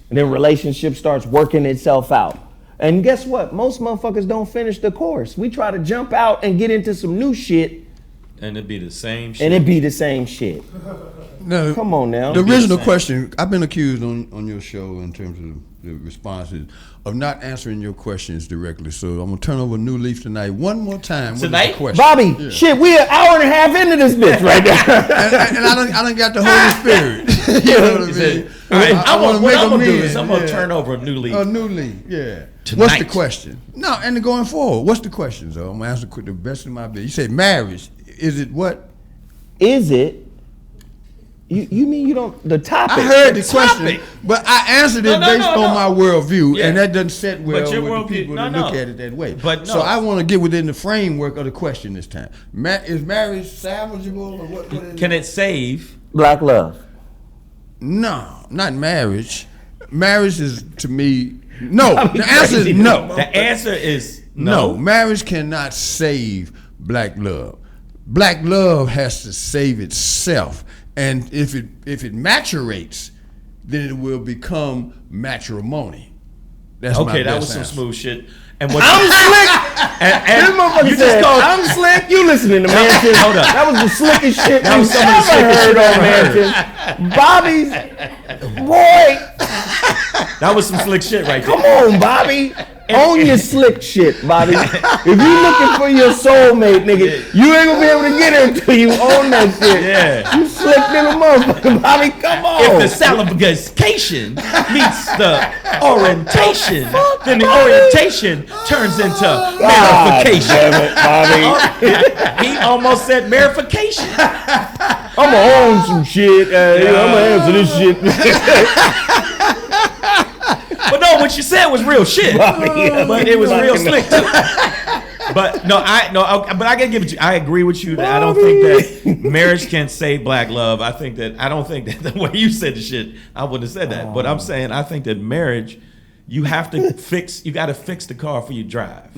And then relationship starts working itself out. And guess what? Most motherfuckers don't finish the course. We try to jump out and get into some new shit, And it'd be the same shit. and it be the same shit. No, Come on now. The original same. question, I've been accused on your show in terms of the responses of not answering your questions directly. So I'm gonna turn over a new leaf tonight one more time. What is the Tonight? question? Bobby, shit, we an hour and a half into this bitch right now. and I done got the Holy Spirit. You know what I He said, mean? all right, I wanna what make I'm gonna do amends. is I'm gonna Yeah. turn over a new leaf. A new leaf, yeah. Tonight. What's the question? No, and going forward, what's the question, though? I'm gonna answer the best of my ability. You say marriage. Is it what? Is it? You mean you don't, the topic. I heard the topic. question, but I answered it No, based no, on no. my worldview, Yeah. and that doesn't set well But your with the worldview- people no, that no. look at it that way. But So no. I want to get within the framework of the question this time. Is marriage salvageable or what is Can it? it save? Black love. No, not marriage. Marriage is, to me, no. That'd be The answer is crazy. no. The answer is No, no. marriage cannot save black love. Black love has to save itself, and if it maturates, then it will become matrimony. That's my Okay, that best was some answer. smooth shit. And what I'm slick. and This motherfucker you said, just called, I'm slick. You listening to Mansion. hold up. That was the slickest shit That was we've some of the ever slickest heard shit on I ever Mansion. Bobby's, boy, that was some slick shit right come there. on, Bobby. Own your slick shit, Bobby. If you looking for your soulmate, nigga, you ain't gonna be able to get her until you own that shit. Yeah. You slick nigga motherfucker, Bobby. Come on. If the salivation meets the orientation, then the orientation turns into God marification. damn it, Bobby. He almost said marification. I'm gonna own some shit. I'm gonna answer this shit. But no, what you said was real shit. But it was real slick too. But but I gotta give it to you. I agree with you that I don't think that marriage can save black love. I don't think that the way you said the shit, I wouldn't have said that. But I'm saying I think that marriage, you have to fix. You got to fix the car for you drive.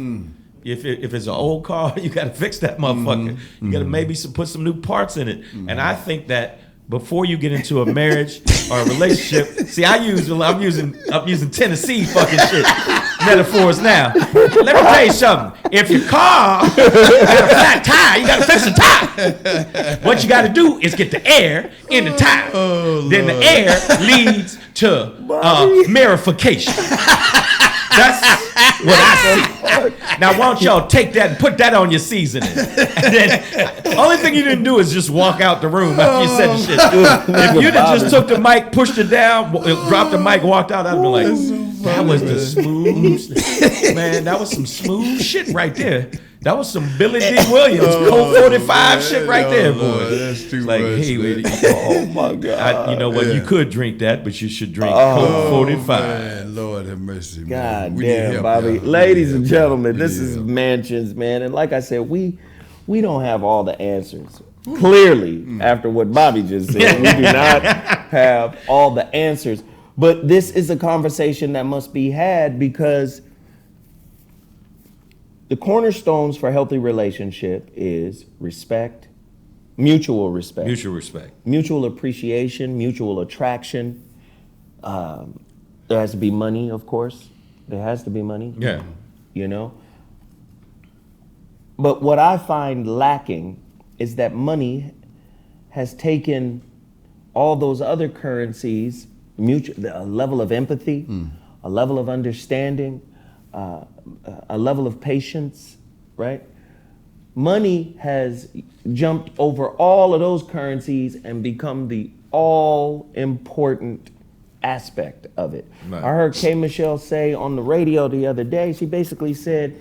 If it's an old car, you got to fix that motherfucker. You got to maybe put some new parts in it. And I think that before you get into a marriage or a relationship, see, I'm using Tennessee fucking shit metaphors now. Let me tell you something. If your car got a flat tire, you got to fix the tire. What you got to do is get the air in the tire. Then the air leads to marification. That's what I see. Now, why don't y'all take that and put that on your seasoning? And then, only thing you didn't do is just walk out the room after you said the shit. If you'd have just took the mic, pushed it down, dropped the mic, walked out, I'd be like, that was the smooth, man, that was some smooth shit right there. That was some Billy D. Williams, Colt 45 shit right there, boy. Lord, that's too like, much. hey, man. Oh my God. you know what? You could drink that, but you should drink Colt 45. Man, Lord have mercy, man. God We need damn, help, Bobby. y'all. We Ladies need and help. gentlemen, We this need is help. Mansions, man. And like I said, we don't have all the answers. Clearly, after what Bobby just said, we do not have all the answers. But this is a conversation that must be had because the cornerstones for healthy relationship is respect, mutual respect, mutual appreciation, mutual attraction. There has to be money, of course. There has to be money. Yeah. You know? But what I find lacking is that money has taken all those other currencies, a level of empathy, a level of understanding, a level of patience, right? Money has jumped over all of those currencies and become the all-important aspect of it. Right. I heard K. Michelle say on the radio the other day, she basically said,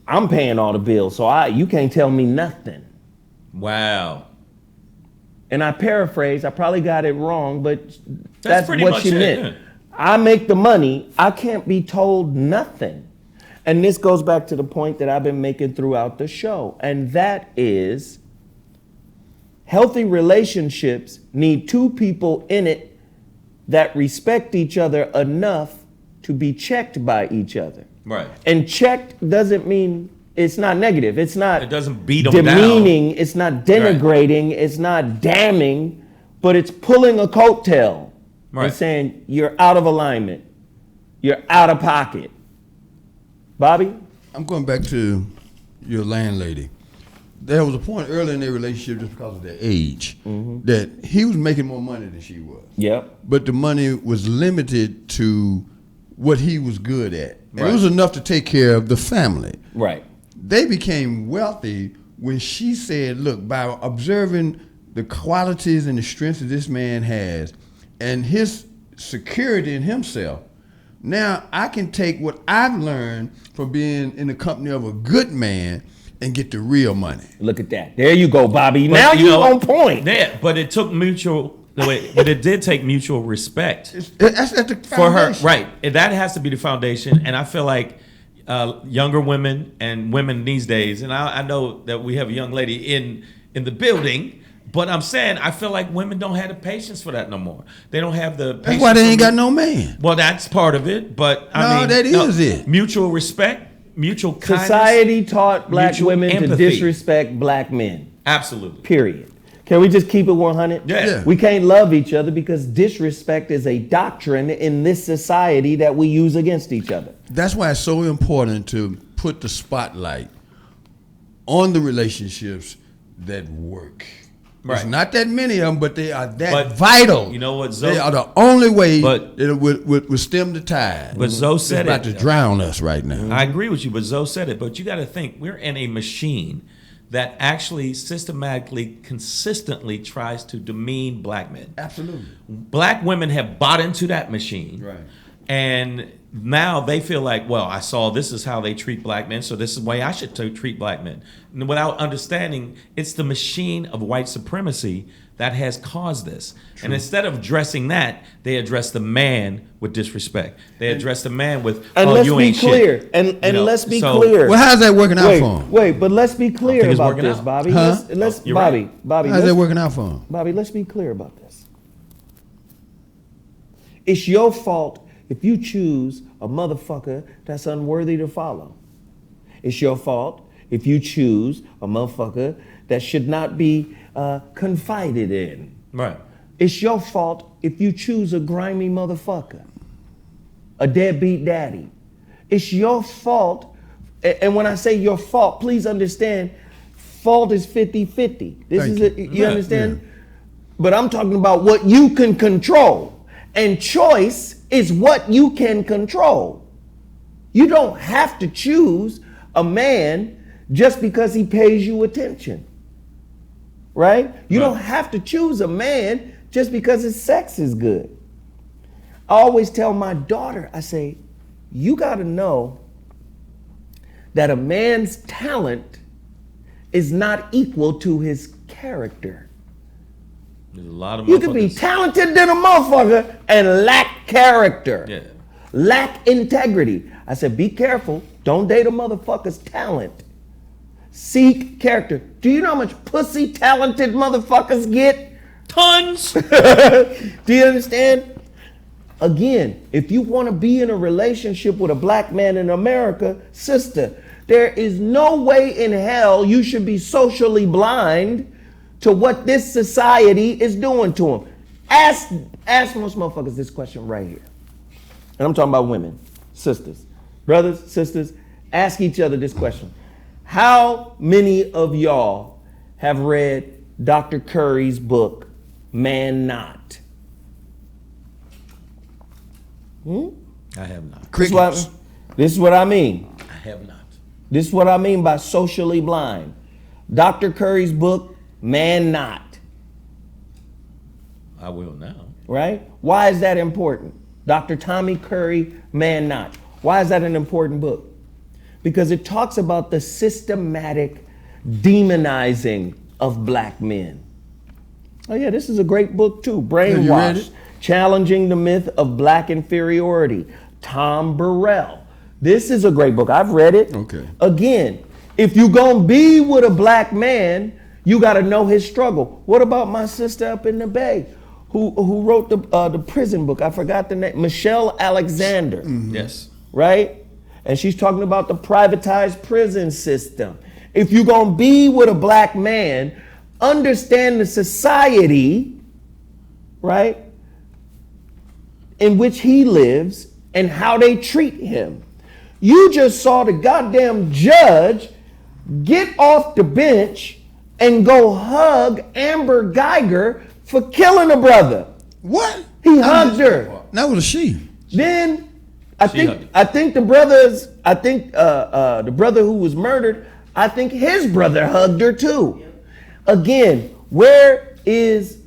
I'm paying all the bills, so you can't tell me nothing. Wow. And I paraphrase, I probably got it wrong, but That's that's pretty what much she it, meant. yeah. I make the money, I can't be told nothing. And this goes back to the point that I've been making throughout the show, and that is healthy relationships need two people in it that respect each other enough to be checked by each other. Right. And checked doesn't mean it's not negative. It's not It doesn't beat them demeaning. It's not denigrating. It's not damning, but it's pulling a coattail and saying you're out of alignment. You're out of pocket. Bobby? I'm going back to your landlady. There was a point early in their relationship, just because of their age, that he was making more money than she was. Yep. But the money was limited to what he was good at. And Right. it was enough to take care of the family. Right. They became wealthy when she said, look, by observing the qualities and the strengths that this man has and his security in himself, now I can take what I've learned from being in the company of a good man and get the real money. Look at that. There you go, Bobby. But, now you you're know, on point. Yeah, but it took mutual. But it did take mutual respect That's at the foundation. for her, right? And that has to be the foundation. And I feel like younger women and women these days, and I know that we have a young lady in the building, but I'm saying I feel like women don't have the patience for that no more. They don't have the patience. That's why they ain't got no man. Well, that's part of it, but I mean, that is it. Mutual respect, mutual kindness. Society taught black mutual women to empathy. disrespect black men. Absolutely. Period. Can we just keep it 100? Yeah. We can't love each other because disrespect is a doctrine in this society that we use against each other. That's why it's so important to put the spotlight on the relationships that work. There's Right. not that many of them, but they are that But vital. you know what, Zoe? They are the only way But- that it would stem the tide. But Zoe It's said about it. to drown us right now. I agree with you, but Zoe said it. But you got to think, we're in a machine that actually systematically, consistently tries to demean black men. Absolutely. Black women have bought into that machine. Right. And now they feel like, well, I saw this is how they treat black men, so this is the way I should treat black men. And without understanding, it's the machine of white supremacy that has caused this. True. And instead of addressing that, they address the man with disrespect. They address the man with, And oh, let's you be ain't clear. shit. And You know, let's be so- clear. Well, how's that working out for him? Wait, but let's be think clear it's about working this, out. Bobby. Huh? Let's You're Bobby, right. Bobby, How's that let's, working out for him? Bobby, let's be clear about this. It's your fault if you choose a motherfucker that's unworthy to follow. It's your fault if you choose a motherfucker that should not be confided in. Right. It's your fault if you choose a grimy motherfucker, a deadbeat daddy. It's your fault. And when I say your fault, please understand, fault is 50-50. This Thank is you. it. You Yeah, understand? But I'm talking about what you can control. And choice is what you can control. You don't have to choose a man just because he pays you attention. Right? You don't have to choose a man just because his sex is good. I always tell my daughter, I say, you got to know that a man's talent is not equal to his character. There's a lot of You can be motherfuckers- talented than a motherfucker and lack character. Yeah. Lack integrity. I said, be careful. Don't date a motherfucker's talent. Seek character. Do you know how much pussy talented motherfuckers get? Tons. Do you understand? Again, if you want to be in a relationship with a black man in America, sister, there is no way in hell you should be socially blind to what this society is doing to them. Ask most motherfuckers this question right here. And I'm talking about women, sisters, brothers, sisters. Ask each other this question. How many of y'all have read Dr. Curry's book, Man Not? I have not. This is what I mean. I have not. This is what I mean by socially blind. Dr. Curry's book, Man Not. I will now. Right? Why is that important? Dr. Tommy Curry, Man Not. Why is that an important book? Because it talks about the systematic demonizing of black men. Oh yeah, this is a great book too. Have you read Brainwash. it? Challenging the Myth of Black Inferiority. Tom Burrell. This is a great book. I've read it. Okay. Again, if you gonna be with a black man, you gotta know his struggle. What about my sister up in the Bay who wrote the prison book? I forgot the name. Michelle Alexander. Yes. Right? And she's talking about the privatized prison system. If you're gonna be with a black man, understand the society, right, in which he lives and how they treat him. You just saw the goddamn judge get off the bench and go hug Amber Geiger for killing a brother. What? He hugged her. That was a she. Then She hugged him. the brother who was murdered, I think his brother hugged her too. Again, where is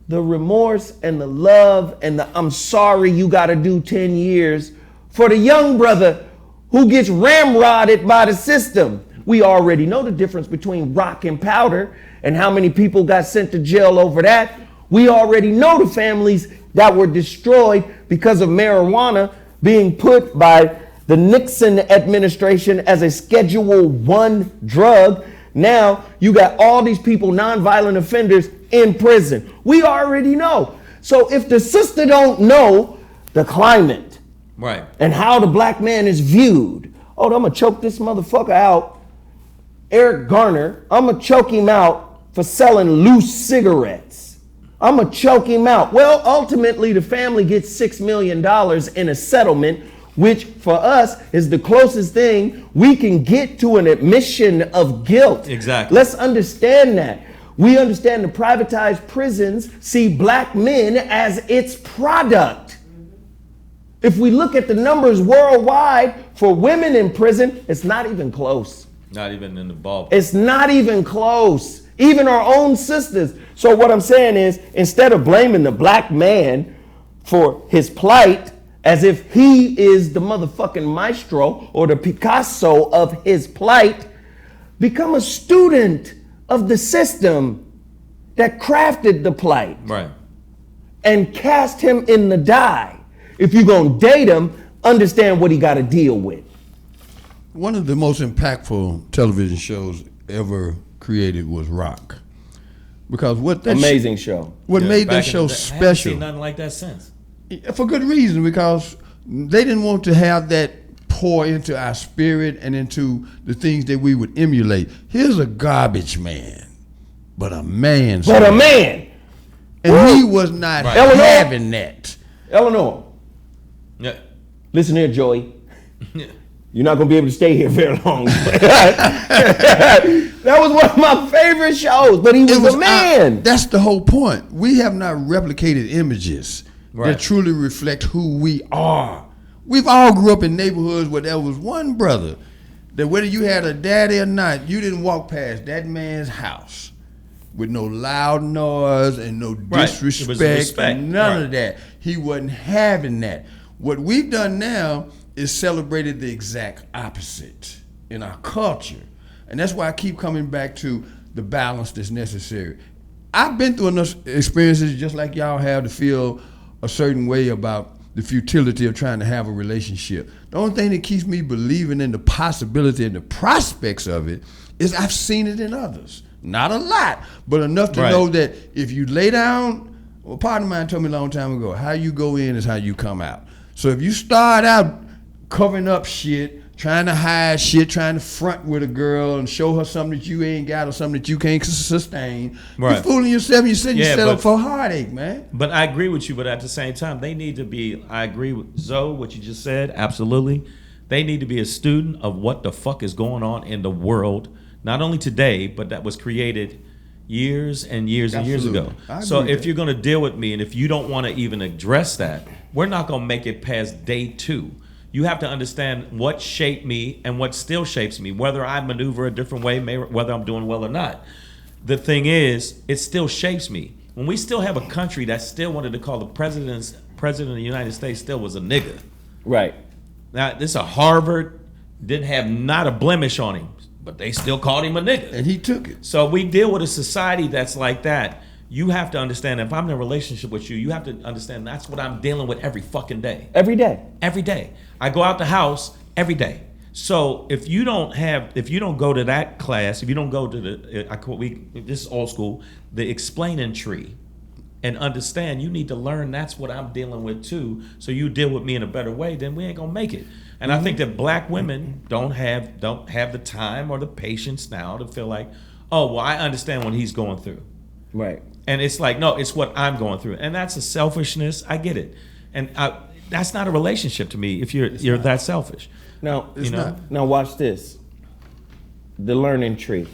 the remorse and the love and the I'm sorry you got to do 10 years for the young brother who gets ramrodded by the system? We already know the difference between rock and powder and how many people got sent to jail over that. We already know the families that were destroyed because of marijuana being put by the Nixon administration as a Schedule 1 drug. Now you got all these people, nonviolent offenders, in prison. We already know. So if the sister don't know the climate Right. and how the black man is viewed, oh, I'm gonna choke this motherfucker out. Eric Garner, I'm gonna choke him out for selling loose cigarettes. I'm gonna choke him out. Well, ultimately the family gets $6 million in a settlement, which for us is the closest thing we can get to an admission of guilt. Exactly. Let's understand that. We understand the privatized prisons see black men as its product. If we look at the numbers worldwide for women in prison, it's not even close. Not even in the ballpark. It's not even close. Even our own sisters. So what I'm saying is, instead of blaming the black man for his plight, as if he is the motherfucking maestro or the Picasso of his plight, become a student of the system that crafted the plight Right. and cast him in the die. If you're gonna date him, understand what he gotta deal with. One of the most impactful television shows ever created was Rock. Because what that Amazing show. what Yeah, made back that in show the day, I haven't special, seen nothing like that since. for good reason, because they didn't want to have that pour into our spirit and into the things that we would emulate. Here's a garbage man, but a man. But a man, And he was not Right. Eleanor? having that. Eleanor, Yeah. listen here, Joey. Yeah. You're not gonna be able to stay here very long. That was one of my favorite shows, but he was a man. That's the whole point. We have not replicated images Right. that truly reflect who we are. We've all grew up in neighborhoods where there was one brother that whether you had a daddy or not, you didn't walk past that man's house with no loud noise and no Right. It was disrespect, respect. and none Right. of that. He wasn't having that. What we've done now is celebrated the exact opposite. in our culture. And that's why I keep coming back to the balance that's necessary. I've been through enough experiences just like y'all have to feel a certain way about the futility of trying to have a relationship. The only thing that keeps me believing in the possibility and the prospects of it is I've seen it in others. Not a lot, but enough to know that if you lay down, a partner of mine told me a long time ago, how you go in is how you come out. So if you start out covering up shit, trying to hide shit, trying to front with a girl and show her something that you ain't got or something that you can't sustain, you're fooling yourself and you're setting yourself up for heartache, man. But I agree with you, but at the same time, they need to be, I agree with Zoe, what you just said, absolutely. They need to be a student of what the fuck is going on in the world, not only today, but that was created years and years and years ago. So if you're going to deal with me and if you don't want to even address that, we're not going to make it past day 2. You have to understand what shaped me and what still shapes me, whether I maneuver a different way, whether I'm doing well or not. The thing is, it still shapes me. When we still have a country that still wanted to call the president of the United States still was a nigga. Right. Now, this is a Harvard, didn't have not a blemish on him, but they still called him a nigga. And he took it. So we deal with a society that's like that. You have to understand, if I'm in a relationship with you, you have to understand that's what I'm dealing with every fucking day. Every day. Every day. I go out the house every day. So if you don't go to that class, if you don't go to this is old school, the explaining tree, and understand you need to learn that's what I'm dealing with too, so you deal with me in a better way, then we ain't gonna make it. And I think that black women don't have the time or the patience now to feel like, oh, well, I understand what he's going through. Right. And it's like, no, it's what I'm going through. And that's a selfishness. I get it. And that's not a relationship to me if you're that selfish. Now, It's not. Now watch this. The Learning Tree.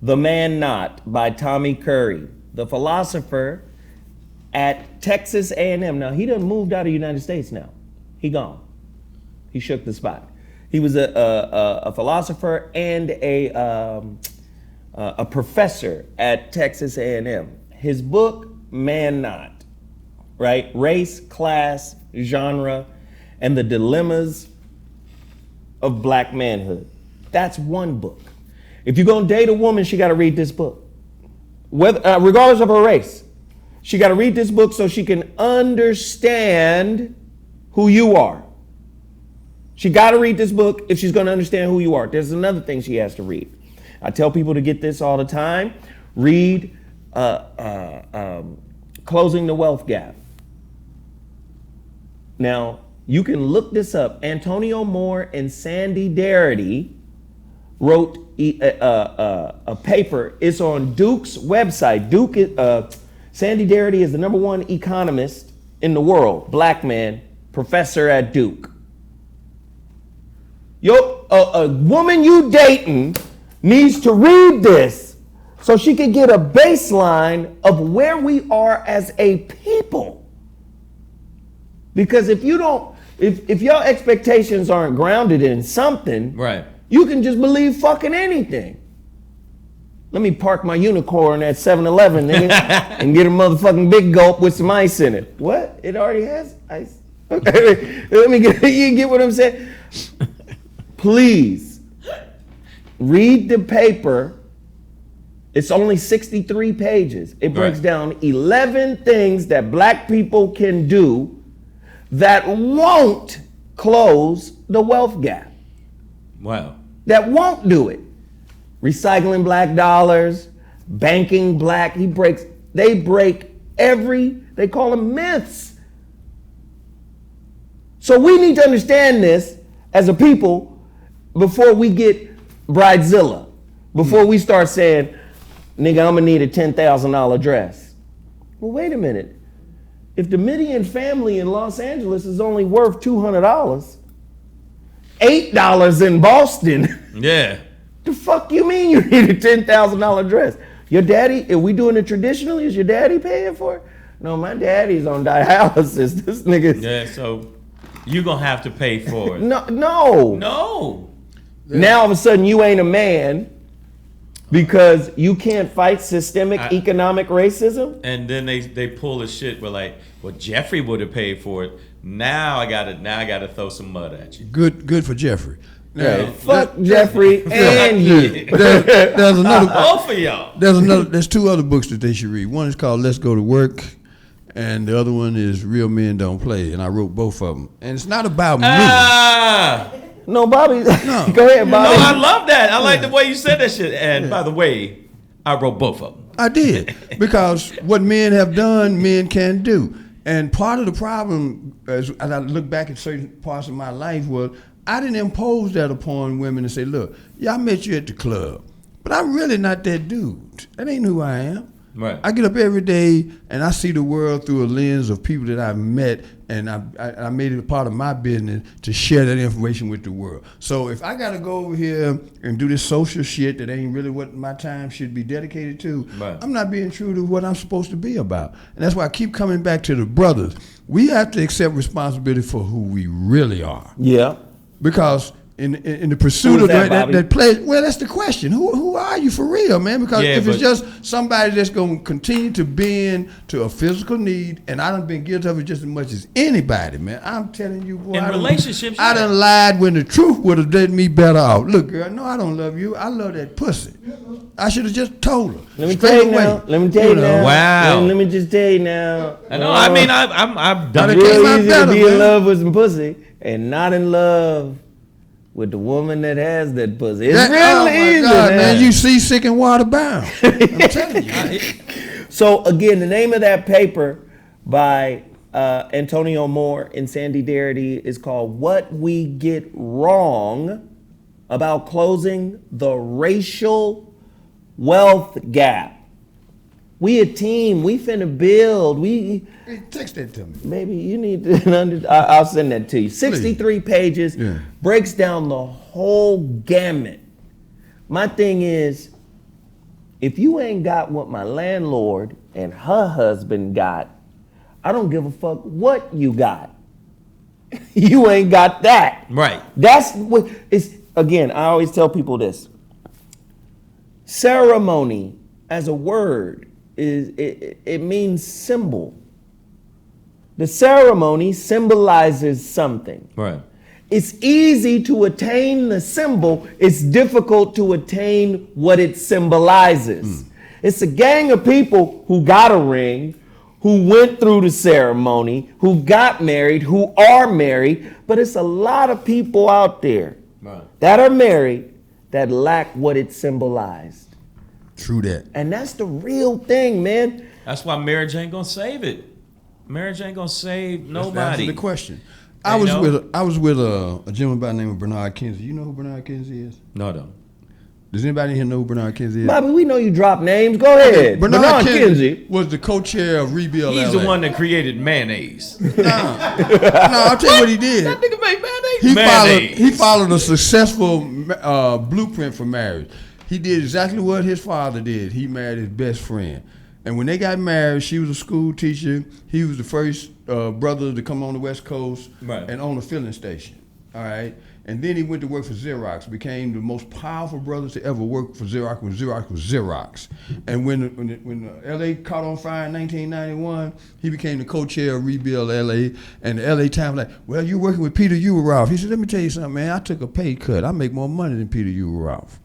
The Man Not by Tommy Curry, the philosopher at Texas A&M. Now, he done moved out of the United States now. He gone. He shook the spot. He was a philosopher and a professor at Texas A&M. His book, Man Not, right? Race, class, genre, and the dilemmas of black manhood. That's one book. If you're gonna date a woman, she gotta read this book. Regardless of her race. She gotta read this book so she can understand who you are. She gotta read this book if she's gonna understand who you are. There's another thing she has to read. I tell people to get this all the time. Read Closing the Wealth Gap. Now, you can look this up. Antonio Moore and Sandy Darity wrote a paper. It's on Duke's website. Sandy Darity is the #1 economist in the world, black man, professor at Duke. A woman you dating needs to read this so she can get a baseline of where we are as a people. Because if you don't, if your expectations aren't grounded in something, Right. you can just believe fucking anything. Let me park my unicorn at 7-Eleven, nigga, and get a motherfucking big gulp with some ice in it. What? It already has ice? Okay, you get what I'm saying? Please, read the paper. It's only 63 pages. It breaks down 11 things that black people can do that won't close the wealth gap. Wow. That won't do it. Recycling black dollars, banking black, they break they call them myths. So we need to understand this as a people before we get bridezilla, before we start saying, nigga, I'm gonna need a $10,000 dress. Well, wait a minute. If the median family in Los Angeles is only worth $200, $8 in Boston. Yeah. The fuck you mean you need a $10,000 dress? Your daddy, if we doing it traditionally, is your daddy paying for it? No, my daddy's on dialysis. This nigga. Yeah, so you're going to have to pay for it. No. No. Now all of a sudden you ain't a man because you can't fight systemic economic racism? And then they pull the shit where like, well, Jeffrey would have paid for it. Now I gotta throw some mud at you. Good for Jeffrey. Now, Fuck Jeffrey and you. there's another. Both of y'all. There's two other books that they should read. One is called Let's Go to Work, and the other one is Real Men Don't Play. And I wrote both of them. And it's not about me. No, Bobby. No. Go ahead, No, Bobby. I love that. I like the way you said that shit. And by the way, I wrote both of them. I did, because what men have done, men can do. And part of the problem, as I look back at certain parts of my life, was I didn't impose that upon women and say, look, yeah, I met you at the club, but I'm really not that dude. That ain't who I am. Right. I get up every day and I see the world through a lens of people that I've met, and I made it a part of my business to share that information with the world. So if I got to go over here and do this social shit that ain't really what my time should be dedicated to, Right. I'm not being true to what I'm supposed to be about. And that's why I keep coming back to the brothers. We have to accept responsibility for who we really are. Yeah. Because in the pursuit Who's of that, that play, well, that's the question. Who are you for real, man? Because Yeah, if it's but- just somebody that's going to continue to bend to a physical need, and I done been guilty of it just as much as anybody, man. I'm telling you, boy. In relationships, I done lied when the truth would have done me better off. Look, girl, no, I don't love you. I love that pussy. I should have just told her. Let me straight tell you away. now. Let me tell you now. Wow. Let me just tell you now. I know. I mean, I've done It it. came Real out easy better, to be man. in love with some pussy and not in love with the woman that has that pussy. It's Oh, real my easy, God, man. You seasick and water bound. I'm telling you. So again, the name of that paper by Antonio Moore and Sandy Darity is called "What We Get Wrong About Closing the Racial Wealth Gap." We a team. We finna build. We Hey, text that to me. maybe you need to. I'll send that to you. 63 pages, Yeah. breaks down the whole gamut. My thing is, if you ain't got what my landlord and her husband got, I don't give a fuck what you got. You ain't got that. Right. That's what it's. Again, I always tell people this. Ceremony as a word it means symbol. The ceremony symbolizes something. Right. It's easy to attain the symbol. It's difficult to attain what it symbolizes. It's a gang of people who got a ring, who went through the ceremony, who got married, who are married, but it's a lot of people out there Right. that are married that lack what it symbolized. True that. And that's the real thing, man. That's why marriage ain't gonna save it. Marriage ain't gonna save That's nobody. the question. You I was know? with a gentleman by the name of Bernard Kinsey. You know who Bernard Kinsey is? No, no. Does anybody here know who Bernard Kinsey is? Bobby, we know you drop names. Go ahead. Bernard Kinsey was the co-chair of Rebuild He's LA. the one that created mayonnaise. No, I'll tell you what he did. That nigga made mayonnaise. He followed a successful blueprint for marriage. He did exactly what his father did. He married his best friend. And when they got married, she was a school teacher. He was the first brother to come on the West Coast Right. and own a filling station. All right. And then he went to work for Xerox, became the most powerful brothers to ever work for Xerox when Xerox was Xerox. And when LA caught on fire in 1991, he became the co-chair of Rebuild LA. And the LA Times like, well, you're working with Peter Ueroff. He said, let me tell you something, man. I took a pay cut. I make more money than Peter Ueroff.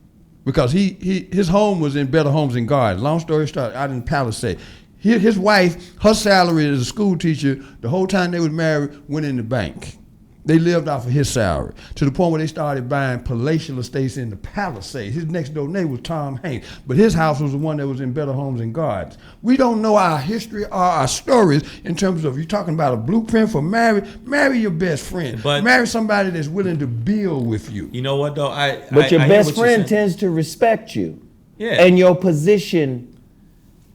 Because his home was in Better Homes and Gardens. Long story short, out in Palisade. His wife, her salary as a school teacher, the whole time they was married, went in the bank. They lived off of his salary to the point where they started buying palatial estates in the Palisades. His next door neighbor was Tom Hanks, but his house was the one that was in Better Homes and Gardens. We don't know our history or our stories in terms of, you're talking about a blueprint for marry your best friend. But- marry somebody that's willing to build with you. You know what though? But your I hear best what you're friend saying. tends to respect you Yeah. and your position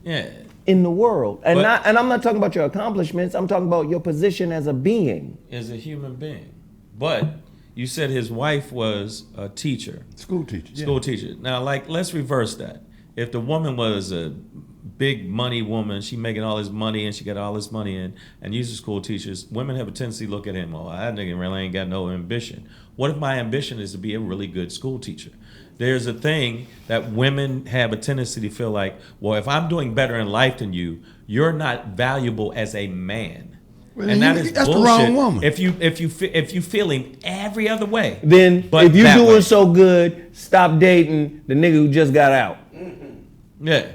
Yeah. in the world. And But- I'm not talking about your accomplishments. I'm talking about your position as a being. As a human being. But you said his wife was a teacher. School teacher. yeah. School teacher. Now, like, let's reverse that. If the woman was a big money woman, she making all this money and she got all this money in, and these are school teachers, women have a tendency to look at him, oh, that nigga really ain't got no ambition. What if my ambition is to be a really good school teacher? There's a thing that women have a tendency to feel like, well, if I'm doing better in life than you, you're not valuable as a man. Well, and that is that's bullshit. the wrong woman. If you feeling every other way, Then but if you that doing way. so good, stop dating the nigga who just got out. Yeah,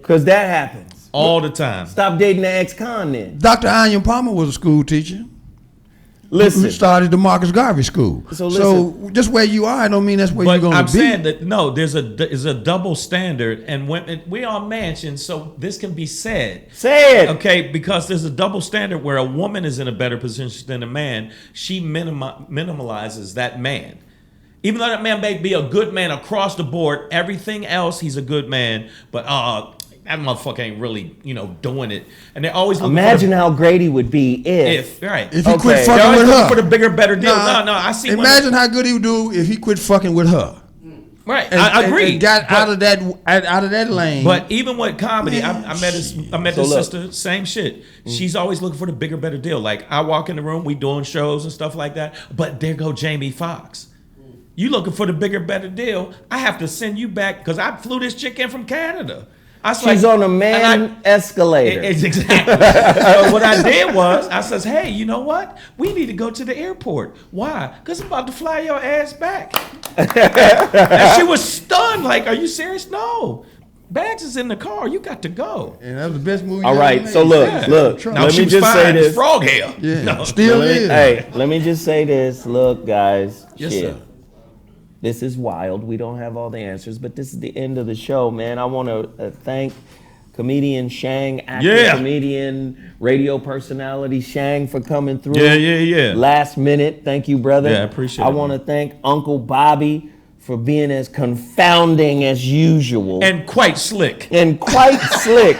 Cause that happens. all the time. Stop dating the ex-con then. Dr. Onion Palmer was a school teacher who Listen, started the Marcus Garvey School. So So just where you are, I don't mean that's where you're But going to I'm be. saying that no, there's a double standard, and when we are mansions, so this can be said. say it. Okay, because there's a double standard where a woman is in a better position than a man. She minimalizes that man. Even though that man may be a good man across the board, everything else he's a good man, but that motherfucker ain't really, doing it. And they're always looking Imagine for how great he would be if right. If he Okay. quit They're fucking always with looking her. for the bigger, better deal. Nah, No, I see. Imagine how good he would do if he quit fucking with her. Right, And, I agree. And got out of that lane. But even with comedy, I met this So look. sister, same shit. She's always looking for the bigger, better deal. Like I walk in the room, we doing shows and stuff like that. But there go Jamie Foxx. You looking for the bigger, better deal? I have to send you back because I flew this chick in from Canada. I was She's like, on a man escalator. It's exactly. So what I did was I says, hey, you know what? We need to go to the airport. Why? Because I'm about to fly your ass back. And she was stunned. Like, are you serious? No. Bags is in the car. You got to go. and that was the best movie. All you right, ever so made. look, Yeah. look. Now Let she me was just say fine as this. frog hair. Yeah, No. still is. Hey, let me just say this. Look, guys. Yes, shit. sir. This is wild. We don't have all the answers, but this is the end of the show, man. I want to thank comedian Shang, actor, Yeah. comedian, radio personality Shang for coming through. Yeah. Last minute. Thank you, brother. Yeah, I appreciate I it, want to thank Uncle Bobby for being as confounding as usual. And quite slick. And quite slick.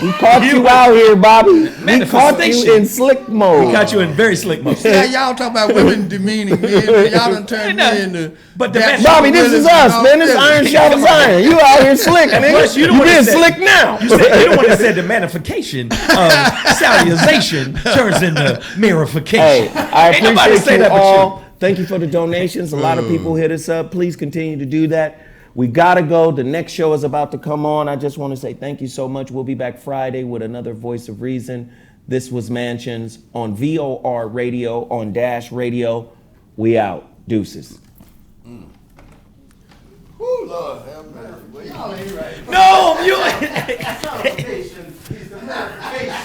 We caught you out here, Bobby. We caught Manifestation. you in slick mode. We got you in very slick mode. Yeah, y'all talk about women demeaning men. Y'all done turned me into. But the that man- Bobby, this is us, man. This iron sharpens iron. You out here slick, nigga. plus, you the You one that being said- slick now. You the one that said the magnification of salutization turns into mirification. Hey, I Ain't nobody appreciate say you that but all. Thank you for the donations. A lot of people hit us up. Please continue to do that. We gotta go. The next show is about to come on. I just want to say thank you so much. We'll be back Friday with another Voice of Reason. This was Mansions on VOR Radio, on Dash Radio. We out. Deuces. Ooh, Lord, have mercy. Well, y'all ain't right. No, you. Salvation is the manifestation